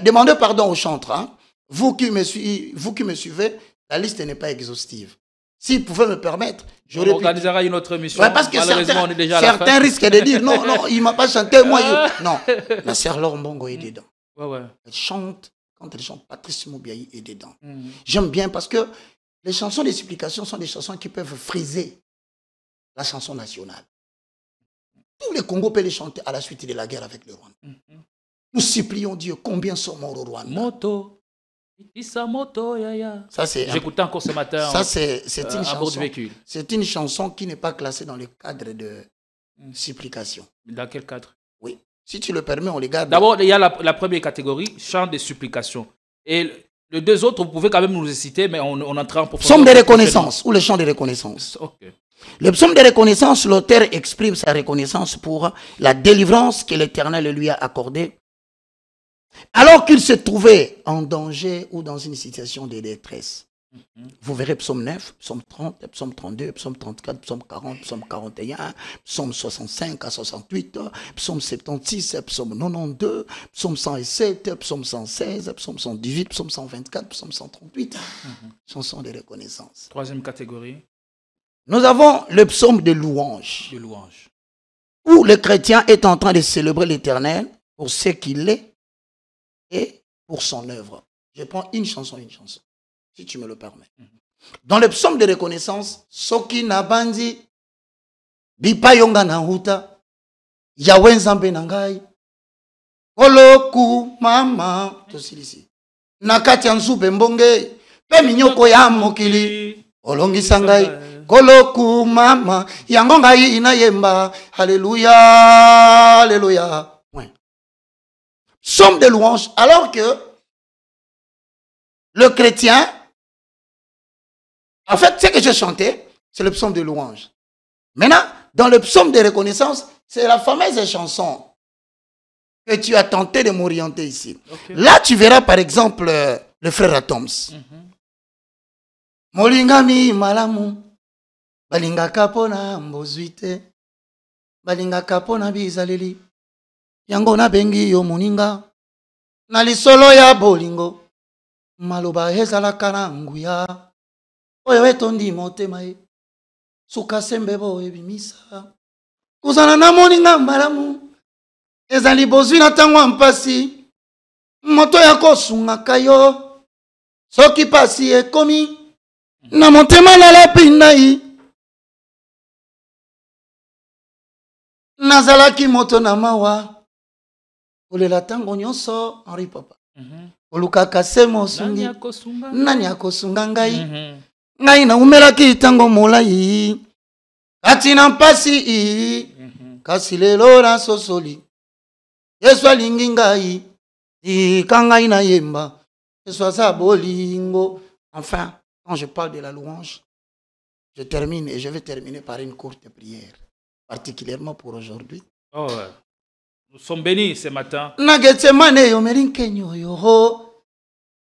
demander pardon aux chantres. Hein. Vous qui me suivez, la liste n'est pas exhaustive. S'ils pouvaient me permettre, on organisera une autre émission. Ouais, parce que malheureusement, on est déjà certains risquent de dire non, il ne m'a pas chanté, moi. Non, la sœur Laure Mbongo est dedans. Elle chante, quand elle chante, Patrice Moubiaï est dedans. J'aime bien parce que les chansons des supplications sont des chansons qui peuvent friser la chanson nationale. Tous les Congos peuvent les chanter à la suite de la guerre avec le Rwanda. Nous supplions Dieu, combien sont morts au Rwanda. Moto. Moto, yaya. Ça, c'est j'écoutais encore ce matin. Ça, c'est une chanson. C'est une chanson qui n'est pas classée dans le cadre de supplication. Dans quel cadre? Oui. Si tu le permets, on les garde. D'abord, il y a la première catégorie, chant de supplication. Et les deux autres, vous pouvez quand même nous les citer, mais on entrera en profondeur. Psaume de reconnaissance ou le chant de reconnaissance. Okay. Le psaume de reconnaissance, l'auteur exprime sa reconnaissance pour la délivrance que l'Éternel lui a accordée alors qu'il se trouvait en danger ou dans une situation de détresse. Vous verrez psaume 9, psaume 30, psaume 32, psaume 34, psaume 40, psaume 41, psaume 65 à 68, psaume 76, psaume 92, psaume 107, psaume 116, psaume 118, psaume 124, psaume 138. Chanson de reconnaissance. Troisième catégorie. Nous avons le psaume de louange. De louange. Où le chrétien est en train de célébrer l'Éternel pour ce qu'il est et pour son œuvre. Je prends une chanson, si tu me le permets. Dans le psaume de reconnaissance, Soki Nabandi, Bipa Yonga Nahuta, Yahweh Nzambe Nangai, Koloku Mama, Tosilisi, Nakati Anzube Mbonge, Peminyoko ya Mokili, Olongi Sangai, Koloku Mama, Yangonga Inayemba, Alléluia, Alléluia. Psaume de louange, alors que le chrétien, en fait, ce que j'ai chanté, c'est le psaume de louange. Maintenant, dans le psaume de reconnaissance, c'est la fameuse chanson que tu as tenté de m'orienter ici. Okay. Là, tu verras par exemple le frère Atoms. Molingami malamu, balinga kapona mbozuite, balinga kapona bizaleli. Yango na bengi yo muninga na lisolo ya bolingo maloba ezalaka na nguya oyo etondi motema ye suka sembe bo ebimisa kozala na moninga malamu ezali bozwi na ntango ya mpasi moto ya kosungaka yo soki pasi ekomi na motema lalapi nai nazalaki moto na mawa olela tango nyonso Henri Papa. Olukaka se mosungi. Nani akosunga ngai. Ngai na umelaki tango molai. Kati na mpasi kasi lelo na sosoli. Yesu alingi ngai. Tika ngai na yemba. Yesu aza bolingo. Enfin, quand je parle de la louange, je termine et je vais terminer par une courte prière. Particulièrement pour aujourd'hui. Oh ouais. Nous sommes bénis ce matin. Nagetsemane yo merinkenyo yo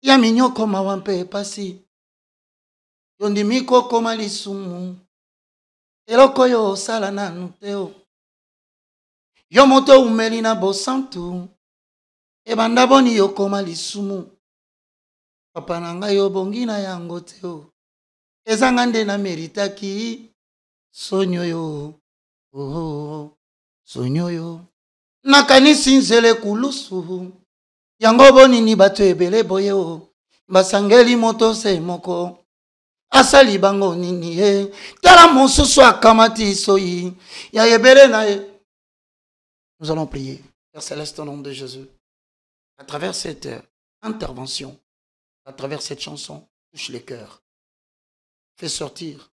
ya minyoko mawampe pasi. Yondimiko koma lisumu. Eloko yo sala nanu teo. Yo moto umeli na bosantu. Ebanda boni yo koma lisumu. Papa nanga yo bongi na yango teo. Ezanga nde na meritaki. Sonyo yo. Oh, sonyo yo. Nakanisi nzele kulusu. Yango bonini bato ebele boye o. Basangeli moto se moko. Asali bango nini ye. Tala mosusu akamati soyi. Ya ebele na ye. Nous allons prier. Père Céleste, au nom de Jésus. À travers cette intervention, à travers cette chanson, touche les cœurs. Fais sortir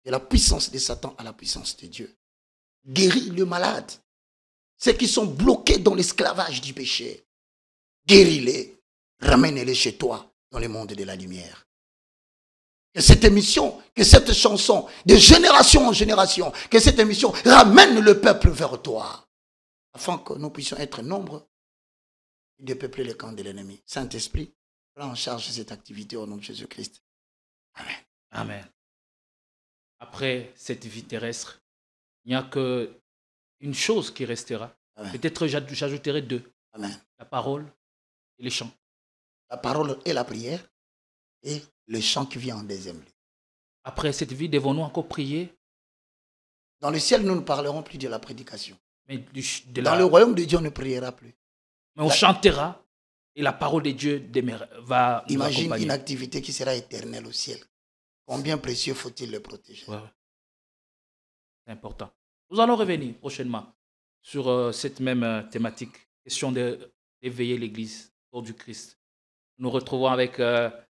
de la puissance de Satan à la puissance de Dieu. Guéris le malade. Ceux qui sont bloqués dans l'esclavage du péché. Guéris-les. Ramène-les chez toi dans le monde de la lumière. Que cette émission, que cette chanson, de génération en génération, que cette émission ramène le peuple vers toi. Afin que nous puissions être nombreux et de peupler les camps de l'ennemi. Saint-Esprit, prends en charge cette activité au nom de Jésus-Christ. Amen. Amen. Après cette vie terrestre, il n'y a qu'une chose qui restera. Peut-être j'ajouterai 2. Amen. La parole et les chants. La parole et la prière et le chant qui vient en deuxième lieu. Après cette vie, devons-nous encore prier? Dans le ciel, nous ne parlerons plus de la prédication. Mais dans le royaume de Dieu, on ne priera plus. Mais on chantera et la parole de Dieu va nous Imagine accompagner. Une activité qui sera éternelle au ciel. Combien précieux faut-il le protéger? Ouais. C'est important. Nous allons revenir prochainement sur cette même thématique, question d'éveiller l'Église autour du Christ. Nous retrouvons avec la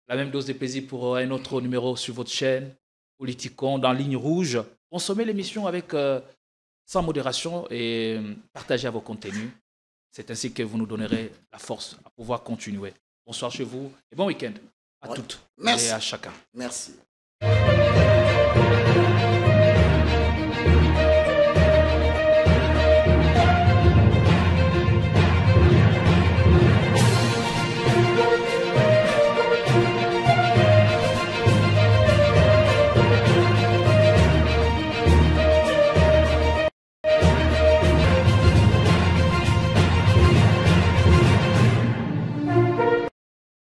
même dose de plaisir pour un autre numéro sur votre chaîne, Politicon, dans Ligne Rouge. Consommez l'émission avec sans modération et partagez vos contenus. C'est ainsi que vous nous donnerez la force à pouvoir continuer. Bonsoir chez vous et bon week-end à toutes et à chacun. Merci.